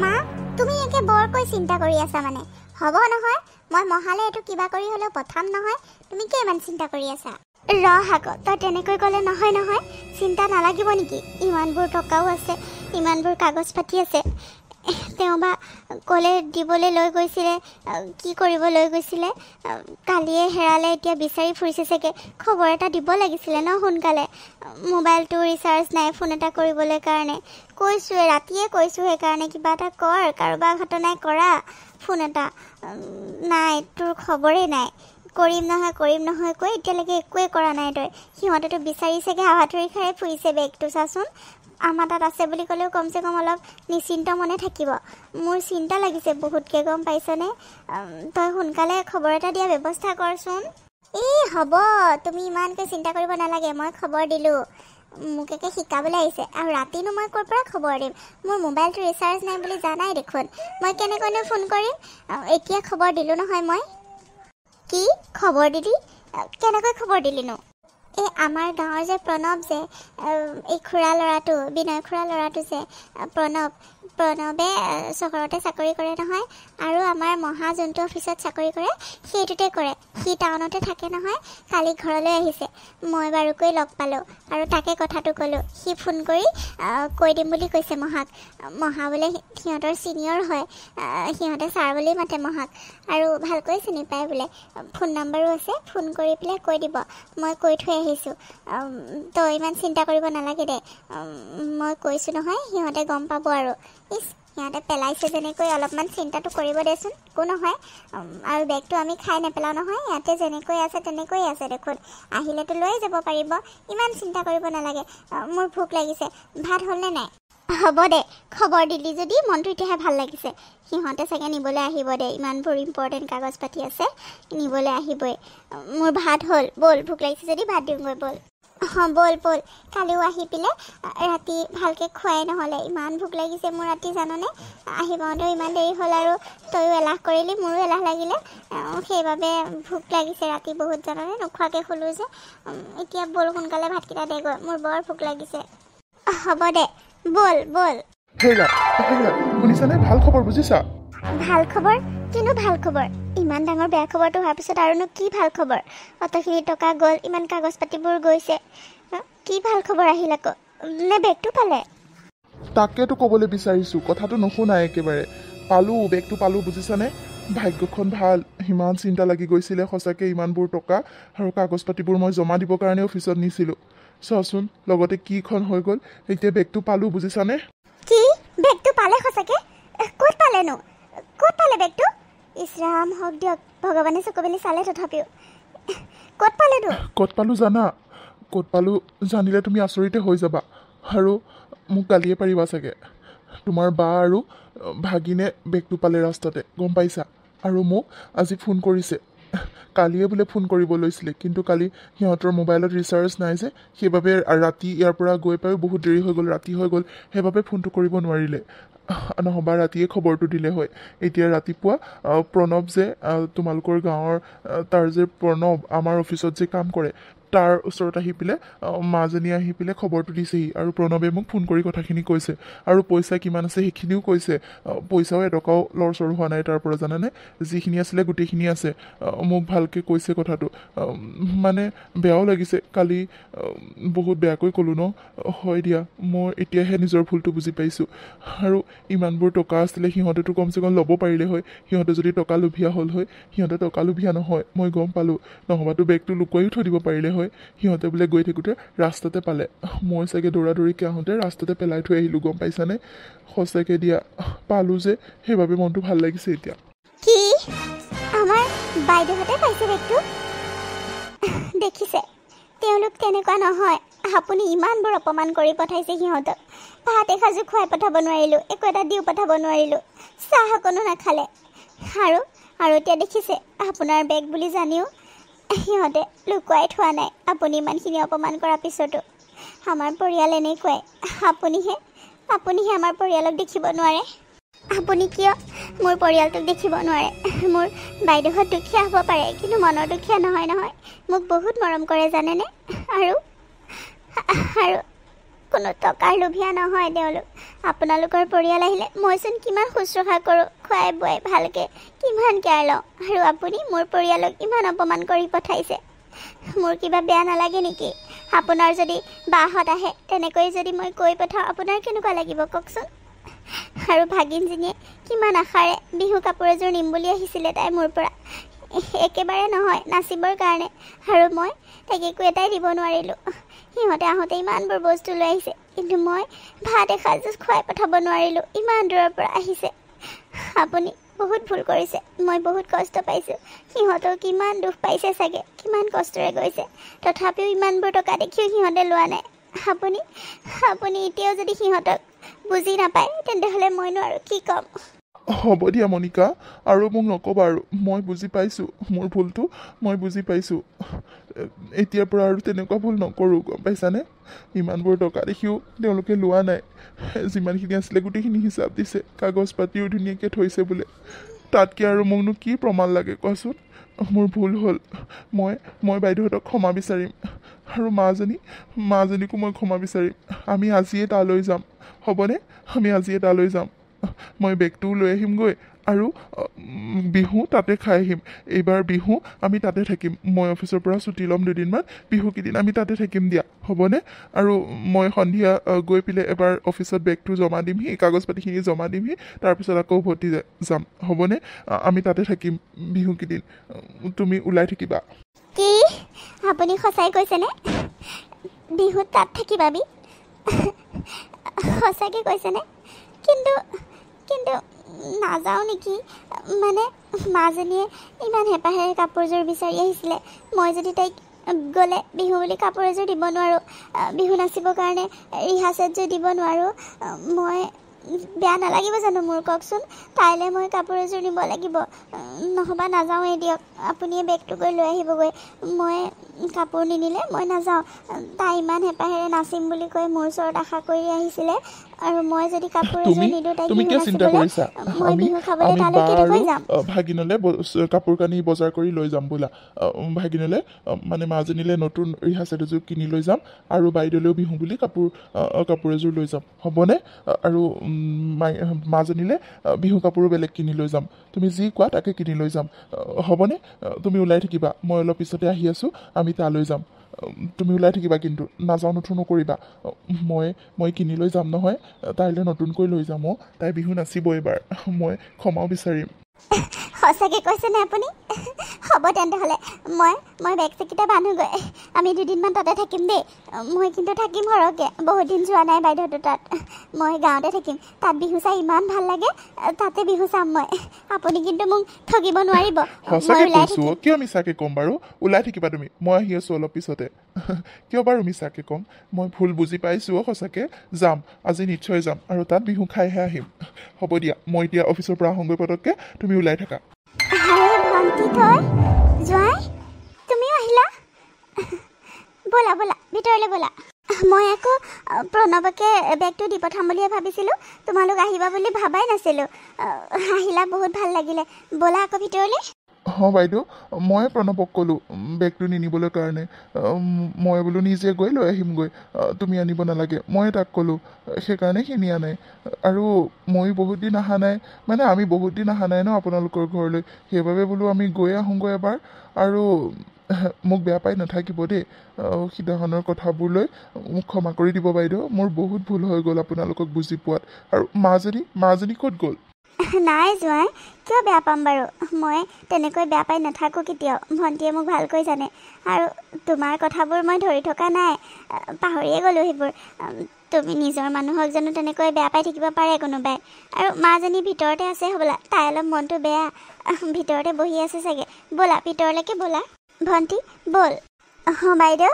মা তুমি একে বৰকৈ চিন্তা কৰি আছা মানে হ'ব নহয় মই মহালে এইটো কিবা কৰি হ'লেও পঠাম নহয় তুমি কি ইমান চিন্তা কৰি আছা ৰহ আকৌ তই তেনেকৈ ক'লে নহয় নহয় চিন্তা নালাগিব নেকি ইমানবোৰ টকাও আছে ইমানবোৰ কাগজ পাতি আছে তেওঁ বা ক'লে দিবলৈ লৈ গৈছিলে কি কৰিব লৈ গৈছিলে কালিয়ে হেৰালে এতিয়া বিচাৰি ফুৰিছে চাগে খবৰ এটা দিব লাগিছিলে ন সোনকালে মোবাইলটো ৰিচাৰ্জ নাই ফোন এটা কৰিবলৈ কাৰণে কৈছোঁৱে ৰাতিয়ে কৈছোঁ সেইকাৰণে কিবা এটা কৰ কাৰোবাৰ ঘটনাই কৰা ফোন এটা নাই তোৰ খবৰেই নাই কৰিম নহয় কৈ এতিয়ালৈকে একোৱেই কৰা নাই তই সিহঁতেতো বিচাৰি চাগে হাৱাথুৰি খাই ফুৰিছে বেগটো চাচোন আমাৰ তাত আছে বুলি ক'লেও কমচে কম অলপ নিশ্চিন্ত মনে থাকিব মোৰ চিন্তা লাগিছে বহুতকৈ গম পাইছনে তই সোনকালে খবৰ এটা দিয়া ব্যৱস্থা কৰচোন হ'ব তুমি ইমানকৈ চিন্তা কৰিব নালাগে মই খবৰ দিলোঁ মোক একে শিকাবলৈ আহিছে আৰু ৰাতিনো মই ক'ৰ পৰা খবৰ দিম মোৰ মোবাইলটো ৰিচাৰ্জ নাই বুলি জানাই দেখোন মই কেনেকৈনো ফোন কৰিম এতিয়া খবৰ দিলোঁ নহয় মই কি খবৰ দিলি কেনেকৈ খবৰ দিলিনো এই আমাৰ গাঁৱৰ যে প্ৰণৱ যে এই খুৰা ল'ৰাটো বিনয় খুৰা ল'ৰাটো যে প্ৰণৱে চহৰতে চাকৰি কৰে নহয় আৰু আমাৰ মহা যোনটো অফিচত চাকৰি কৰে সেইটোতে কৰে সি টাউনতে থাকে নহয় কালি ঘৰলৈ আহিছে মই বাৰুকৈ লগ পালোঁ আৰু তাকে কথাটো ক'লোঁ সি ফোন কৰি কৈ দিম বুলি কৈছে মহা বোলে সিহঁতৰ ছিনিয়ৰ হয় সিহঁতে ছাৰ বুলি মাতে মহাক আৰু ভালকৈ চিনি পায় বোলে ফোন নম্বৰো আছে ফোন কৰি পেলাই কৈ দিব মই কৈ থৈ আহিছোঁ তই ইমান চিন্তা কৰিব নালাগে দে মই কৈছোঁ নহয় সিহঁতে গম পাব আৰু সিহঁতে পেলাইছে যেনেকৈ অলপমান চিন্তাটো কৰিব দেচোন একো নহয় আৰু বেগটো আমি খাই নেপেলাওঁ নহয় ইয়াতে যেনেকৈ আছে তেনেকৈ আছে দেখোন আহিলেতো লৈয়ে যাব পাৰিব ইমান চিন্তা কৰিব নালাগে মোৰ ভোক লাগিছে ভাত হ'লনে নাই হ'ব দে খবৰ দিলি যদি মনটো এতিয়াহে ভাল লাগিছে সিহঁতে চাগে নিবলৈ আহিব দে ইমানবোৰ ইম্পৰ্টেণ্ট কাগজ পাতি আছে নিবলৈ আহিবই মোৰ ভাত হ'ল ব'ল ভোক লাগিছে যদি ভাত দিওঁগৈ ব'ল ব'ল কালিও আহি পেলাই ৰাতি ভালকৈ খোৱাই নহ'লে ইমান ভোক লাগিছে মোৰ ৰাতি জাননে আহি পাওঁতেও ইমান দেৰি হ'ল আৰু তয়ো এলাহ কৰিলি মোৰো এলাহ লাগিলে সেইবাবে ভোক লাগিছে ৰাতি বহুত জাননে নোখোৱাকৈ শুলোঁ যে এতিয়া ব'ল সোনকালে ভাতকেইটা দেগৈ মোৰ বৰ ভোক লাগিছে হ'ব দে ব'ল হেৰা শুনিছানে ভাল খবৰ বুজিছা ভাল খবৰ কিনো ভাল খবৰ ইমান ডাঙৰ বেয়া খবৰটো হোৱাৰ পিছত আৰুনো কি ভাল খবৰ অতখিনি টকা গ'ল ইমান কাগজ পাতিবোৰ গৈছে কি ভাল খবৰ আহিল আকৌ নে বেগটো পালে তাকেতো ক'বলৈ বিচাৰিছোঁ কথাটো নুশুনাই একেবাৰে বেগটো পালোঁ বুজিছানে ভাগ্যখন ভাল ইমান চিন্তা লাগি গৈছিলে সঁচাকৈ ইমানবোৰ টকা আৰু কাগজ পাতিবোৰ মই জমা দিবৰ কাৰণে অফিচত নিছিলোঁ চোৱাচোন লগতে কিখন হৈ গ'ল এতিয়া বেগটো পালোঁ বুজিছানে কি বেগটো পালে সঁচাকৈ ক'ত পালে বেগটো ইছৰাম হওক দিয়ক ভগৱানে চকু মেলি চালে তথাপিও ক'ত পালোঁ জানা ক'ত পালোঁ জানিলে তুমি আচৰিতে হৈ যাবা আৰু মোক গালিয়ে পাৰিবা চাগে তোমাৰ বা আৰু ভাগিনে বেগটো পালে ৰাস্তাতে গম পাইছা আৰু মোক আজি ফোন কৰিছে কালিয়ে বোলে ফোন কৰিব লৈছিলে কিন্তু কালি সিহঁতৰ মোবাইলত ৰিচাৰ্জ নাই যে সেইবাবে ৰাতি ইয়াৰ পৰা গৈ পাই বহুত দেৰি হৈ গ'ল ৰাতি হৈ গ'ল সেইবাবে ফোনটো কৰিব নোৱাৰিলে নহবা ৰাতিয়ে খবৰটো দিলে হয় এতিয়া ৰাতিপুৱা প্ৰণৱ যে তোমালোকৰ গাঁৱৰ তাৰ যে প্ৰণৱ আমাৰ অফিচত যে কাম কৰে তাৰ ওচৰত আহি পেলাই মাজনী আহি পেলাই খবৰটো দিছেহি আৰু প্ৰণৱে মোক ফোন কৰি কথাখিনি কৈছে আৰু পইচা কিমান আছে সেইখিনিও কৈছে পইচাও এটকাও লৰচৰ হোৱা নাই তাৰ পৰা জানানে যিখিনি আছিলে গোটেইখিনি আছে মোক ভালকৈ কৈছে কথাটো মানে বেয়াও লাগিছে কালি বহুত বেয়াকৈ ক'লোঁ ন হয় দিয়া মই এতিয়াহে নিজৰ ভুলটো বুজি পাইছোঁ আৰু ইমানবোৰ টকা আছিলে সিহঁতেতো কমচে কম ল'ব পাৰিলে হয় সিহঁতে যদি টকা লোভীয়া হ'ল হয় সিহঁতে টকা লোভীয়া নহয় মই গম পালোঁ নহবাতো বেগটো লুকুৱাইও থৈ দিব পাৰিলে হয় সিহঁতে বোলে গৈ থাকোঁতে ৰাস্তাতে পালে মই চাগে দৌৰাদৌৰিকৈ আহোঁতে ৰাস্তাতে পেলাই থৈ আহিলোঁ গম পাইছানে সঁচাকৈ দিয়া পালোঁ যে সেইবাবে মনটো ভাল লাগিছে এতিয়া কি আমাৰ বাইদেউহঁতে পাইছে বেগটো দেখিছে তেওঁলোক তেনেকুৱা নহয় আপুনি ইমানবোৰ অপমান কৰি পঠাইছে সিহঁতক ভাত এসাঁজো খুৱাই পঠাব নোৱাৰিলোঁ একো এটা দিও পঠাব নোৱাৰিলোঁ চাহ অকণো নাখালে আৰু এতিয়া দেখিছে আপোনাৰ বেগ বুলি জানিও সিহঁতে লুকুৱাই থোৱা নাই আপুনি ইমানখিনি অপমান কৰাৰ পিছতো আমাৰ পৰিয়াল এনেকুৱাই। আপুনিহে আমাৰ পৰিয়ালক দেখিব নোৱাৰে। আপুনি কিয় মোৰ পৰিয়ালটোক দেখিব নোৱাৰে? মোৰ বাইদেউহঁত দুখীয়া হ'ব পাৰে, কিন্তু মনৰ দুখীয়া নহয়। মোক বহুত মৰম কৰে জানেনে? আৰু কোনো টকাৰ লোভীয়া নহয় তেওঁলোক। আপোনালোকৰ পৰিয়াল আহিলে মইচোন কিমান শুশ্ৰূষা কৰোঁ, খুৱাই বোৱাই ভালকৈ কিমান কেয়াৰ লওঁ, আৰু আপুনি মোৰ পৰিয়ালক ইমান অপমান কৰি পঠাইছে। মোৰ কিবা বেয়া নালাগে নেকি? আপোনাৰ যদি বাহঁত আহে তেনেকৈ যদি মই কৈ পঠাওঁ আপোনাৰ কেনেকুৱা লাগিব কওকচোন? আৰু ভাগিনজনীয়ে কিমান আশাৰে বিহু কাপোৰ এযোৰ নিম বুলি আহিছিলে তাই মোৰ পৰা, একেবাৰে নহয় নাচিবৰ কাৰণে, আৰু মই তাইক একো এটাই দিব নোৱাৰিলোঁ। সিহঁতে আহোঁতে ইমানবোৰ বস্তু লৈ আহিছে, কিন্তু মই ভাত এসাঁজ খুৱাই পঠাব নোৱাৰিলোঁ, ইমান দূৰৰ পৰা আহিছে। আপুনি বহুত ভুল কৰিছে, মই বহুত কষ্ট পাইছোঁ। সিহঁতেও কিমান দুখ পাইছে চাগে, কিমান কষ্টৰে গৈছে, তথাপিও ইমানবোৰ টকা দেখিও সিহঁতে লোৱা নাই। আপুনি এতিয়াও যদি সিহঁতক বুজি নাপায় তেন্তেহ'লে মইনো আৰু কি ক'ম? হ'ব দিয়া মনিকা, আৰু মোক নক'বা আৰু। মই বুজি পাইছোঁ মোৰ ভুলটো, মই বুজি পাইছোঁ। এতিয়াৰ পৰা আৰু তেনেকুৱা ভুল নকৰোঁ, গম পাইছানে? ইমানবোৰ টকা দেখিও তেওঁলোকে লোৱা নাই। যিমানখিনি আছিলে গোটেইখিনি হিচাপ দিছে, কাগজ পাতিও ধুনীয়াকৈ থৈছে বোলে। তাতকৈ আৰু মোকনো কি প্ৰমাণ লাগে কোৱাচোন? মোৰ ভুল হ'ল। মই বাইদেউহঁতক ক্ষমা বিচাৰিম, আৰু মাজনীকো মই ক্ষমা বিচাৰিম। আমি আজিয়ে তালৈ যাম, হ'বনে? আমি আজিয়ে তালৈ যাম। মই বেগটোও লৈ আহিমগৈ, আৰু বিহু তাতে খাই আহিম। এইবাৰ বিহু আমি তাতে থাকিম। মই অফিচৰ পৰা ছুটি ল'ম দুদিনমান, বিহুকেইদিন আমি তাতে থাকিম দিয়া, হ'বনে? আৰু মই সন্ধিয়া গৈ পেলাই এবাৰ অফিচত বেগটো জমা দিমহি, কাগজ পাতিখিনি জমা দিমহি, তাৰপিছত আকৌ উভতি যাম, হ'বনে? আমি তাতে থাকিম বিহুকেইদিন, তুমি ওলাই থাকিবা। কি আপুনি সঁচাই কৈছেনে? বিহুত তাত থাকিবাবি? সঁচাকৈ কৈছেনে? কিন্তু নাযাওঁ নেকি? মানে মাজনীয়ে ইমান হেঁপাহেৰে কাপোৰযোৰ বিচাৰি আহিছিলে, মই যদি তাইক গ'লে বিহু বুলি কাপোৰ এযোৰ দিব নোৱাৰোঁ, বিহু নাচিবৰ কাৰণে ৰিহা ছেটযোৰ দিব নোৱাৰোঁ, মই বেয়া নালাগিব জানো মোৰ কওকচোন? তাইলৈ মই কাপোৰ এযোৰ নিব লাগিব, নহ'বা নাযাওঁৱেই দিয়ক। আপুনিয়ে বেগটো গৈ লৈ আহিবগৈ, মই কাপোৰ নিনিলে মই নাযাওঁ। তাই ইমান হেঁপাহেৰে নাচিম বুলি কৈ মোৰ ওচৰত আশা কৰি আহিছিলে, আৰু মই যদি কাপোৰ এযোৰ নিদিওঁ তাইক তুমি বিহু কিয় চিন্তা নাচিবলৈ, কৰিছা? মই বিহু খাবলৈ আমি তালৈ বা কেনেকৈ আৰু যাম? ভাগিনলৈ কাপোৰ কানি বজাৰ কৰি লৈ যাম বোলা। ভাগিনলৈ মানে মাজনীলৈ নতুন ৰিহা ছেট এযোৰ কিনি লৈ যাম, আৰু বাইদেউলৈও বিহু বুলি কাপোৰ এযোৰ লৈ যাম, হ'বনে? আৰু মাজনীলৈ বিহু কাপোৰো বেলেগ কিনি লৈ যাম। তুমি যি কোৱা তাকে কিনি লৈ যাম, হ'বনে? তুমি ওলাই থাকিবা, মই অলপ পিছতে আহি আছোঁ, আমি তালৈ যাম। তুমি ওলাই থাকিবা, কিন্তু নাযাওঁ নুঠো নকৰিবা। মই কিনি লৈ যাম নহয়, তাইলৈ নতুনকৈ লৈ যাম। তাই বিহু নাচিব এইবাৰ, মই ক্ষমাও বিচাৰিম। সঁচাকৈ কৈছেনে আপুনি? হ'ব তেন্তেহ'লে মই বেগ চেগকেইটা বান্ধোগৈ, আমি দুদিনমান তাতে থাকিম দেই। মই কিন্তু থাকিম সৰহকৈ, বহুত দিন যোৱা নাই বাইদেউহঁতৰ তাত। মই গাঁৱতে থাকিম, তাত বিহু চাই ইমান ভাল লাগে, তাতে বিহু চাম মই। আপুনি কিন্তু মোক ঠগিব নোৱাৰিব। সঁচাকৈ কৈছোঁ, কিয় মিছাকৈ ক'ম বাৰু? ওলাই থাকিবা তুমি, মই আহি আছোঁ অলপ পিছতে। কিয় বাৰু মিছাকৈ ক'ম? মই ভুল বুজি পাইছোঁ, সঁচাকৈ যাম, আজি নিশ্চয় যাম, আৰু তাত বিহু খাইহে আহিম। হ'ব দিয়া, মই এতিয়া অফিচৰ পৰা আহোঁগৈ পটককৈ, তুমি ওলাই থাকা। ভণ্টি তই জোঁৱাই, তুমিও আহিলা? ব'লা ভিতৰলৈ ব'লা। মই আকৌ প্ৰণৱকে বেগটো দি পঠাম বুলিয়ে ভাবিছিলোঁ, তোমালোক আহিবা বুলি ভাবাই নাছিলোঁ। আহিলা, বহুত ভাল লাগিলে। ব'লা আকৌ ভিতৰলৈ। বাইদেউ, মই প্ৰণৱক ক'লোঁ বেগটো নিনিবলৈ কাৰণে। মই বোলো নিজে গৈ লৈ আহিমগৈ, তুমি আনিব নালাগে, মই তাক ক'লোঁ, সেইকাৰণে সি নিয়া নাই। আৰু ময়ো বহুত দিন অহা নাই, মানে আমি বহুত দিন অহা নাই ন আপোনালোকৰ ঘৰলৈ, সেইবাবে বোলো আমি গৈ আহোঁগৈ এবাৰ। আৰু মোক বেয়া পাই নাথাকিব দেই, সিদিনাখনৰ কথাবোৰ লৈ মোক ক্ষমা কৰি দিব বাইদেউ। মোৰ বহুত ভুল হৈ গ'ল আপোনালোকক বুজি পোৱাত। আৰু মাজনী ক'ত গ'ল? নাই জোঁৱাই, কিয় বেয়া পাম বাৰু? মই তেনেকৈ বেয়া পাই নাথাকোঁ কেতিয়াও, ভণ্টিয়ে মোক ভালকৈ জানে। আৰু তোমাৰ কথাবোৰ মই ধৰি থকা নাই, পাহৰিয়ে গ'লোঁ সেইবোৰ। তুমি নিজৰ মানুহক জানো তেনেকৈ বেয়া পাই থাকিব পাৰে কোনোবাই? আৰু মাজনী ভিতৰতে আছে হ'বলা, তাই অলপ মনটো বেয়া, ভিতৰতে বহি আছে চাগে। ব'লা ভিতৰলৈকে ব'লা। ভণ্টি ব'ল। বাইদেউ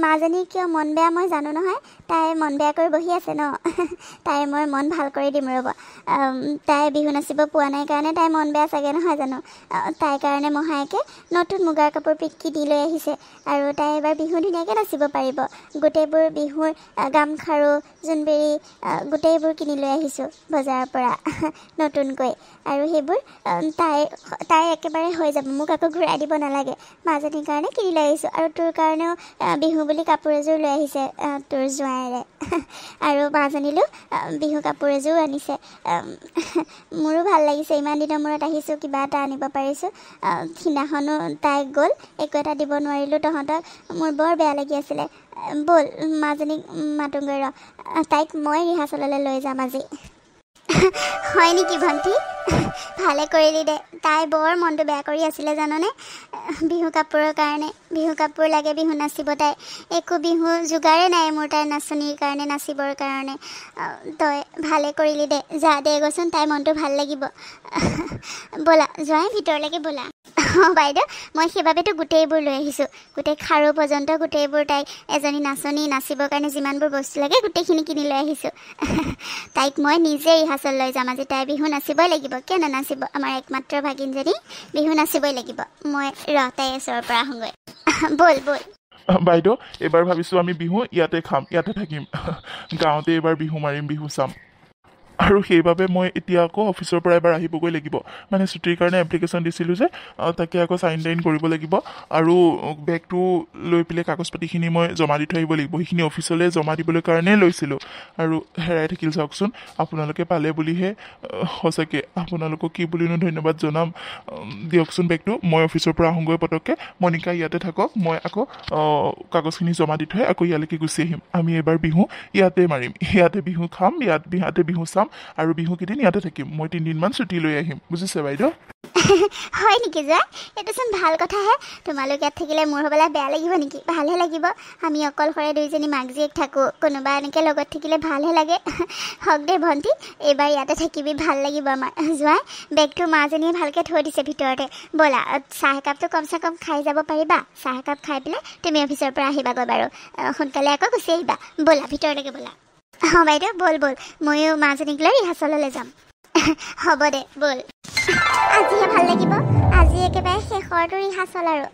মাজনী কিয় মন বেয়া মই জানো নহয় তাই মন বেয়া কৰি বহি আছে ন তাই মই মন ভাল কৰি দিম ৰ'ব তাই বিহু নাচিব পোৱা নাই কাৰণে তাই মন বেয়া চাগে নহয় জানো তাইৰ কাৰণে মহায়েকে নতুন মুগাৰ কাপোৰ পিটকি দি লৈ আহিছে আৰু তাই এবাৰ বিহু ধুনীয়াকৈ নাচিব পাৰিব গোটেইবোৰ বিহুৰ গামখাৰু জোনবেৰী গোটেইবোৰ কিনি লৈ আহিছোঁ বজাৰৰ পৰা নতুনকৈ আৰু সেইবোৰ তাই একেবাৰে হৈ যাব মোক আকৌ ঘূৰাই দিব নালাগে মাজনীৰ কাৰণে কিনি লৈ আহিছোঁ আৰু তোৰ কাৰণেও বিহু বুলি কাপোৰ এযোৰ লৈ আহিছে তোৰ জোঁৱাইৰে আৰু মাজনীলৈও বিহু কাপোৰ এযোৰ আনিছে মোৰো ভাল লাগিছে ইমান দিনৰ মূৰত আহিছোঁ কিবা এটা আনিব পাৰিছোঁ সিদিনাখনো তাই গ'ল একো এটা দিব নোৱাৰিলোঁ তহঁতক মোৰ বৰ বেয়া লাগি আছিলে ব'ল মাজনীক মাতোগৈ ৰ তাইক মই ৰিহাৰ্চেললৈ লৈ যাম আজি হয় নেকি ভণ্টি ভালে কৰিলি দে তাই বৰ মনটো বেয়া কৰি আছিলে জাননে বিহু কাপোৰৰ কাৰণে বিহু কাপোৰ লাগে বিহু নাচিব তাই একো বিহু যোগাৰে নাই মোৰ তাইৰ নাচনীৰ কাৰণে নাচিবৰ কাৰণে তই ভালে কৰিলি দে যা দেগৈচোন তাইৰ মনটো ভাল লাগিব ব'লা যোৱাই ভিতৰলৈকে ব'লা বাইদেউ মই সেইবাবেতো গোটেইবোৰ লৈ আহিছোঁ গোটেই খাৰু পৰ্যন্ত গোটেইবোৰ তাইক এজনী নাচনী নাচিবৰ কাৰণে যিমানবোৰ বস্তু লাগে গোটেইখিনি কিনি লৈ আহিছোঁ তাইক মই নিজে ৰিহাৰ্চেল লৈ যাম আজি তাই বিহু নাচিবই লাগিব কিয় নানাচিব আমাৰ একমাত্ৰ ভাগিনজনী বিহু নাচিবই লাগিব মই তাইৰ ওচৰৰ পৰা আহোঁগৈ ব'ল ব'ল বাইদেউ এইবাৰ ভাবিছোঁ আমি বিহু ইয়াতে খাম ইয়াতে থাকিম গাঁৱতে এইবাৰ বিহু মাৰিম বিহু চাম আৰু সেইবাবে মই এতিয়া আকৌ অফিচৰ পৰা এবাৰ আহিবগৈ লাগিব মানে ছুটিৰ কাৰণে এপ্লিকেশ্যন দিছিলোঁ যে তাকে আকৌ চাইন টাইন কৰিব লাগিব আৰু বেগটো লৈ পেলাই কাগজ পাতিখিনি মই জমা দি থৈ আহিব লাগিব সেইখিনি অফিচলৈ জমা দিবলৈ কাৰণেই লৈছিলোঁ আৰু হেৰাই থাকিল চাওকচোন আপোনালোকে পালে বুলিহে সঁচাকৈ আপোনালোকক কি বুলিনো ধন্যবাদ জনাম দিয়কচোন বেগটো মই অফিচৰ পৰা আহোঁগৈ পটককৈ মনিকা ইয়াতে থাকক মই আকৌ কাগজখিনি জমা দি থৈ আকৌ ইয়ালৈকে গুচি আহিম আমি এইবাৰ বিহু ইয়াতে মাৰিম ইয়াতে বিহু খাম ইয়াতে বিহু চাম আৰু বিহু কেইদিন ইয়াতে থাকিম মই 3 দিনমান ছুটি লৈ আহিম বুজিছে বাইদেউ হয় নেকি যা এইটোচোন ভাল কথাহে তোমালোক ইয়াত থাকিলে মোৰ হ'বলৈ বেয়া লাগিব নেকি ভালহে লাগিব আমি অকলশৰে দুইজনী মাক জীয়েক থাকোঁ কোনোবা এনেকৈ লগত থাকিলে ভালহে লাগে হওক দে ভণ্টি এইবাৰ ইয়াতে থাকিবি ভাল লাগিব আমাৰ যোৱাই বেগটো মাজনীয়ে ভালকৈ থৈ দিছে ভিতৰতে ব'লা চাহ একাপটো কমচে কম খাই যাব পাৰিবা চাহ একাপ খাই পেলাই তুমি অফিচৰ পৰা আহিবাগৈ বাৰু সোনকালে আকৌ গুচি আহিবা ব'লা ভিতৰলৈকে ব'লা বাইদেউ ব'ল ব'ল ময়ো মাজনীক লৈ ৰিহাৰ্চেললৈ যাম হ'ব দে ব'ল আজিহে ভাল লাগিব আজি একেবাৰে শেষৰটো ৰিহাৰ্চেল আৰু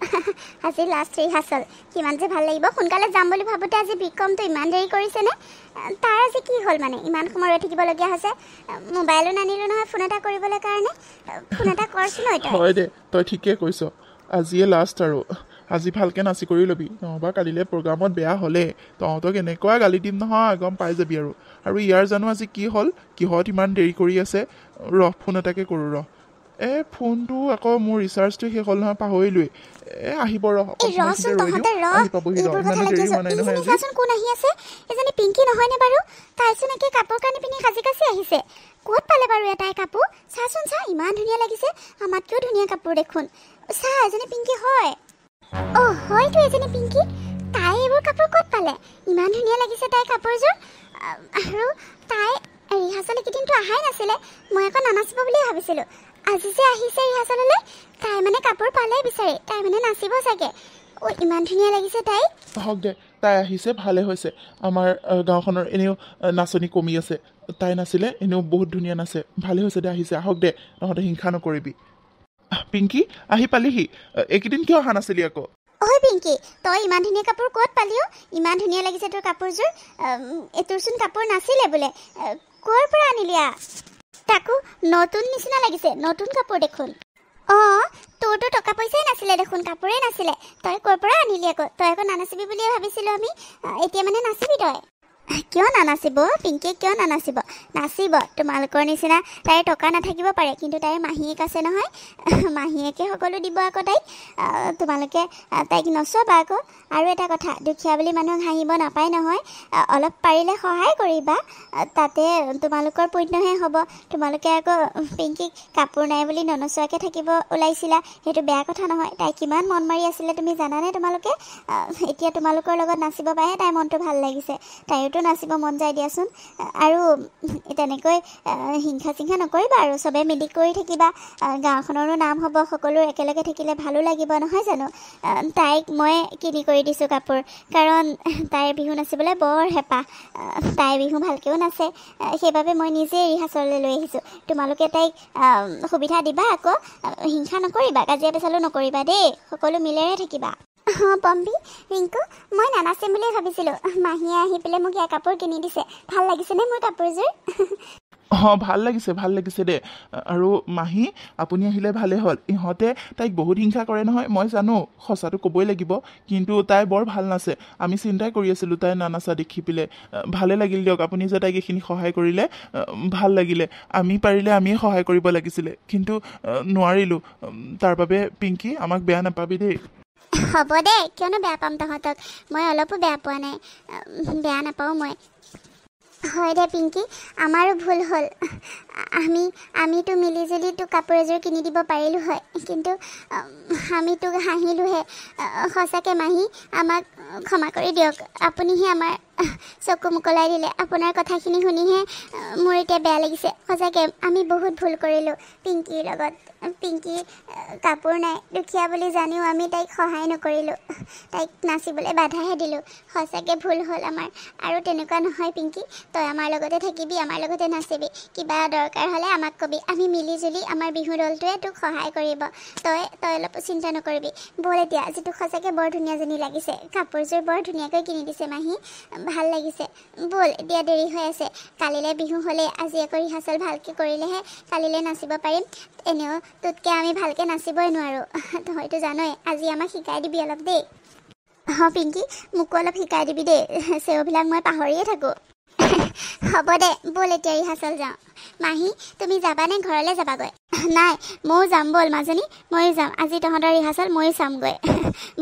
আজি লাষ্ট ৰিহাৰ্চেল কিমান যে ভাল লাগিব সোনকালে যাম বুলি ভাবোঁতে আজি বিক্ৰমটো ইমান দেৰি কৰিছেনে তাৰ আজি কি হ'ল মানে ইমান সময় ৰৈ থাকিবলগীয়া হৈছে মোবাইলো নানিলোঁ নহয় ফোন এটা কৰিবলৈ কাৰণে ফোন এটা কৰচোন হয় দে তই ঠিকে কৈছ আজিয়ে লাষ্ট আৰু আজি ভালকৈ নাচি কৰি ল'বি নহবা কালিলৈ প্ৰগ্ৰামত বেয়া হ'লে তহঁতক এনেকুৱা গালি দিম নহয় গম পাই যাবি আৰু ইয়াৰ জানো আজি কি হ'ল কিহত ইমান দেৰি কৰি আছে ফোন এটাকে কৰোঁ ফোনটো আকৌ মোৰ ৰিচাৰ্জটো শেষ হ'ল নহয় পাহৰিলোৱেই আহিব কোন আহি আছে এজনী পিংকি নহয়নে বাৰু তাইচোন একে কাপোৰ কানি পিন্ধি সাজি কাচি আহিছে ক'ত পালে বাৰু এটাই কাপোৰ চাচোন চা ইমান ধুনীয়া লাগিছে আমাতকৈও ধুনীয়া কাপোৰ দেখোন চা এজনী পিংকি হয় হয়তো এজনী পিংকি তাই এইবোৰ কাপোৰ ক'ত পালে ইমান ধুনীয়া লাগিছে তাইৰ কাপোৰযোৰ আৰু তাই ৰিহাৰ্চেল এইকেইদিনটো অহাই নাছিলে মই আকৌ নানাচিব বুলিয়ে ভাবিছিলোঁ আজি যে আহিছে ৰিহাৰ্চেললৈ তাই মানে কাপোৰ পালেই বিচাৰি তাই মানে নাচিব চাগে ইমান ধুনীয়া লাগিছে তাই হওক দে তাই আহিছে ভালে হৈছে আমাৰ গাঁওখনৰ এনেও নাচনি কমি আছে তাই নাছিলে এনেও বহুত ধুনীয়া নাচে ভালে হৈছে দে আহিছে আহক দে নহ'লে হিংসা নকৰিবি পিংকি আহি পালিহি এইকেইদিন কিয় অহা নাছিলি আকৌ ঐ পিংকি তই ইমান ধুনীয়া কাপোৰ ক'ত পালিও ইমান ধুনীয়া লাগিছে তোৰ কাপোৰযোৰ এইটোৰচোন কাপোৰ নাছিলে বোলে ক'ৰ পৰা আনিলি তাকো নতুন নিচিনা লাগিছে নতুন কাপোৰ দেখোন তোৰতো টকা পইচাই নাছিলে দেখোন কাপোৰেই নাছিলে তই ক'ৰ পৰা আনিলি আকৌ তই আকৌ নানাচিবি বুলিয়ে ভাবিছিলোঁ আমি এতিয়া মানে নাচিবি তই কিয় নানাচিব পিংকিয়ে কিয় নানাচিব নাচিব তোমালোকৰ নিচিনা তাইৰ টকা নাথাকিব পাৰে কিন্তু তাইৰ মাহীয়েক আছে নহয় মাহীয়েকে সকলো দিব আকৌ তাইক তোমালোকে তাইক নচবা আকৌ আৰু এটা কথা দুখীয়া বুলি মানুহক হাঁহিব নাপায় নহয় অলপ পাৰিলে সহায় কৰিবা তাতে তোমালোকৰ পুণ্যহে হ'ব তোমালোকে আকৌ পিংকিক কাপোৰ নাই বুলি ননচোৱাকৈ থাকিব ওলাইছিলা সেইটো বেয়া কথা নহয় তাই কিমান মন মাৰি আছিলে তুমি জানানে তোমালোকে এতিয়া তোমালোকৰ লগত নাচিব পাইহে তাইৰ মনটো ভাল লাগিছে তাইতো নাচিব মন যায় দিয়াচোন আৰু তেনেকৈ হিংসা চিংসা নকৰিবা আৰু চবে মিলি কৰি থাকিবা গাঁওখনৰো নাম হ'ব সকলো একেলগে থাকিলে ভালো লাগিব নহয় জানো তাইক মই কিনি কৰি দিছোঁ কাপোৰ কাৰণ তাইৰ বিহু নাচিবলৈ বৰ হেঁপাহ তাইৰ বিহু ভালকৈও নাচে সেইবাবে মই নিজে ৰিহাৰ্চললৈ লৈ আহিছোঁ তোমালোকে তাইক সুবিধা দিবা আকৌ হিংসা নকৰিবা কাজিয়া পেচালো নকৰিবা দেই সকলো মিলেৰে থাকিবা পম্পী ৰিংকু মই নানাচিম বুলি ভাবিছিলোঁ মাহীয়ে আহি পেলাই মোক ইয়াৰ কাপোৰ কিনি দিছে ভাল লাগিছেনে মোৰ কাপোৰযোৰ ভাল লাগিছে দে আৰু মাহী আপুনি আহিলে ভালে হ'ল ইহঁতে তাইক বহুত হিংসা কৰে নহয় মই জানো সঁচাটো ক'বই লাগিব কিন্তু তাই বৰ ভাল নাচে আমি চিন্তাই কৰি আছিলোঁ তাই নানাচা দেখি পেলাই ভালে লাগিল দিয়ক আপুনি যে তাইক এইখিনি সহায় কৰিলে ভাল লাগিলে আমি পাৰিলে আমিয়ে সহায় কৰিব লাগিছিলে কিন্তু নোৱাৰিলোঁ তাৰ বাবে পিংকি আমাক বেয়া নাপাবি দেই হ'ব দে কিয়নো বেয়া পাম তহঁতক মই অলপো বেয়া পোৱা নাই বেয়া নাপাওঁ মই হয় দে পিংকি আমাৰো ভুল হ'ল আমিতো মিলিজুলি তোক কাপোৰ এযোৰ কিনি দিব পাৰিলোঁ হয় কিন্তু আমি তোক হাঁহিলোঁহে সঁচাকৈ মাহী আমাক ক্ষমা কৰি দিয়ক আপুনিহে আমাৰ চকু মোকলাই দিলে আপোনাৰ কথাখিনি শুনিহে মোৰ এতিয়া বেয়া লাগিছে সঁচাকৈ আমি বহুত ভুল কৰিলোঁ পিংকিৰ লগত পিংকি কাপোৰ নাই দুখীয়া বুলি জানিও আমি তাইক সহায় নকৰিলোঁ তাইক নাচিবলৈ বাধাহে দিলোঁ সঁচাকৈ ভুল হ'ল আমাৰ আৰু তেনেকুৱা নহয় পিংকি তই আমাৰ লগতে থাকিবি আমাৰ লগতে নাচিবি কিবা দৰকাৰ হ'লে আমাক কবি আমি মিলিজুলি আমাৰ বিহু দলটোৱে তোক সহায় কৰিব তই অলপ চিন্তা নকৰিবি ব'ল এতিয়া যিটো সঁচাকৈ বৰ ধুনীয়াজনী লাগিছে কাপোৰযোৰ বৰ ধুনীয়াকৈ কিনি দিছে মাহী ভাল লাগিছে ব'ল এতিয়া দেৰি হৈ আছে কালিলৈ বিহু হ'লে আজি আকৌ ৰিহাৰ্চেল ভালকৈ কৰিলেহে কালিলৈ নাচিব পাৰিম এনেও তোতকৈ আমি ভালকৈ নাচিবই নোৱাৰোঁ হয়তো জানই আজি আমাক শিকাই দিবি অলপ দেই পিংকি মোকো অলপ শিকাই দিবি দেই চেওবিলাক মই পাহৰিয়ে থাকোঁ হ'ব দে ব'ল এতিয়া ৰিহাৰ্চেল যাওঁ মাহী তুমি যাবানে ঘৰলৈ যাবাগৈ নাই ময়ো যাম ব'ল মাজনী ময়ো যাম আজি তহঁতৰ ৰিহাৰ্চেল ময়ো চামগৈ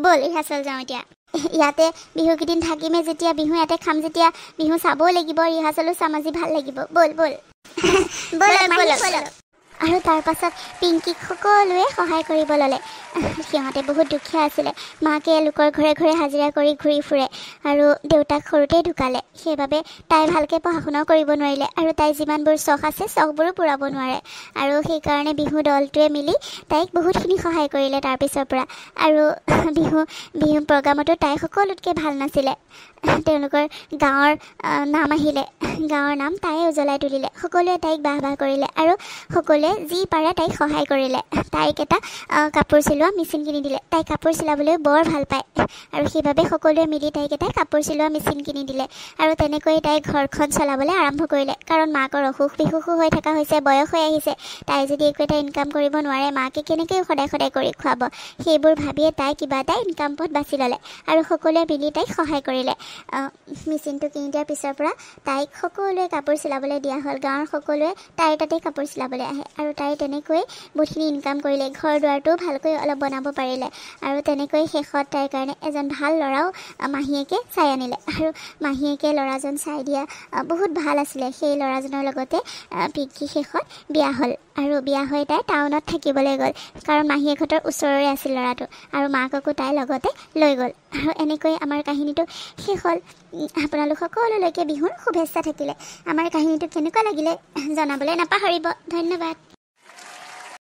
ব'ল ৰিহাৰ্চেল যাওঁ এতিয়া ইয়াতে বিহুকেইদিন থাকিমে যেতিয়া বিহু ইয়াতে খাম যেতিয়া বিহু চাবও লাগিব ৰিহাৰ্চেলো চাম আজি ভাল লাগিব ব'ল ব'ল আৰু তাৰ পাছত পিংকিক সকলোৱে সহায় কৰিব ল'লে সিহঁতে বহুত দুখীয়া আছিলে মাকে লোকৰ ঘৰে ঘৰে হাজিৰা কৰি ঘূৰি ফুৰে আৰু দেউতাক সৰুতেই ঢুকালে সেইবাবে তাই ভালকৈ পঢ়া শুনাও কৰিব নোৱাৰিলে আৰু তাই যিমানবোৰ চখ আছে চখবোৰো পূৰাব নোৱাৰে আৰু সেইকাৰণে বিহু দলটোৱে মিলি তাইক বহুতখিনি সহায় কৰিলে তাৰপিছৰ পৰা আৰু বিহু প্ৰগ্ৰামতো তাই সকলোতকৈ ভাল নাছিলে তেওঁলোকৰ গাঁৱৰ নাম আহিলে গাঁৱৰ নাম তাইয়ে উজ্বলাই তুলিলে সকলোৱে তাইক বাহ কৰিলে আৰু সকলোৱে যি পাৰে তাইক সহায় কৰিলে তাইক এটা কাপোৰ চিলোৱা মেচিন কিনি দিলে তাই কাপোৰ চিলাবলৈ বৰ ভাল পায় আৰু সেইবাবে সকলোৱে মিলি তাইক এটা কাপোৰ চিলোৱা মেচিন কিনি দিলে আৰু তেনেকৈ তাই ঘৰখন চলাবলৈ আৰম্ভ কৰিলে কাৰণ মাকৰ অসুখ বিসুখো হৈ থকা হৈছে বয়স হৈ আহিছে তাই যদি একো এটা ইনকাম কৰিব নোৱাৰে মাকে কেনেকৈ সদায় কৰি খুৱাব সেইবোৰ ভাবিয়ে তাই কিবা এটা ইনকাম পথ বাছি ল'লে আৰু সকলোৱে মিলি তাইক সহায় কৰিলে মেচিনটো কিনি দিয়াৰ পিছৰ পৰা তাইক সকলোৱে কাপোৰ চিলাবলৈ দিয়া হ'ল গাঁৱৰ সকলোৱে তাইৰ তাতে কাপোৰ চিলাবলৈ আহে আৰু তাই তেনেকৈ বহুতখিনি ইনকাম কৰিলে ঘৰ দুৱাৰটোও ভালকৈ অলপ বনাব পাৰিলে আৰু তেনেকৈ শেষত তাইৰ কাৰণে এজন ভাল ল'ৰাও মাহীয়েকে চাই আনিলে আৰু মাহীয়েকে ল'ৰাজন চাই দিয়া বহুত ভাল আছিলে সেই ল'ৰাজনৰ লগতে পিংকি শেষত বিয়া হ'ল আৰু বিয়া হৈ তাই টাউনত থাকিবলৈ গ'ল কাৰণ মাহীয়েকহঁতৰ ওচৰৰে আছিল ল'ৰাটো আৰু মাককো তাই লগতে লৈ গ'ল আৰু এনেকৈ আমাৰ কাহিনীটো শেষ হ'ল আপোনালোক সকলোলৈকে বিহুৰ শুভেচ্ছা থাকিলে আমাৰ কাহিনীটো কেনেকুৱা লাগিলে জনাবলৈ নাপাহৰিব ধন্যবাদ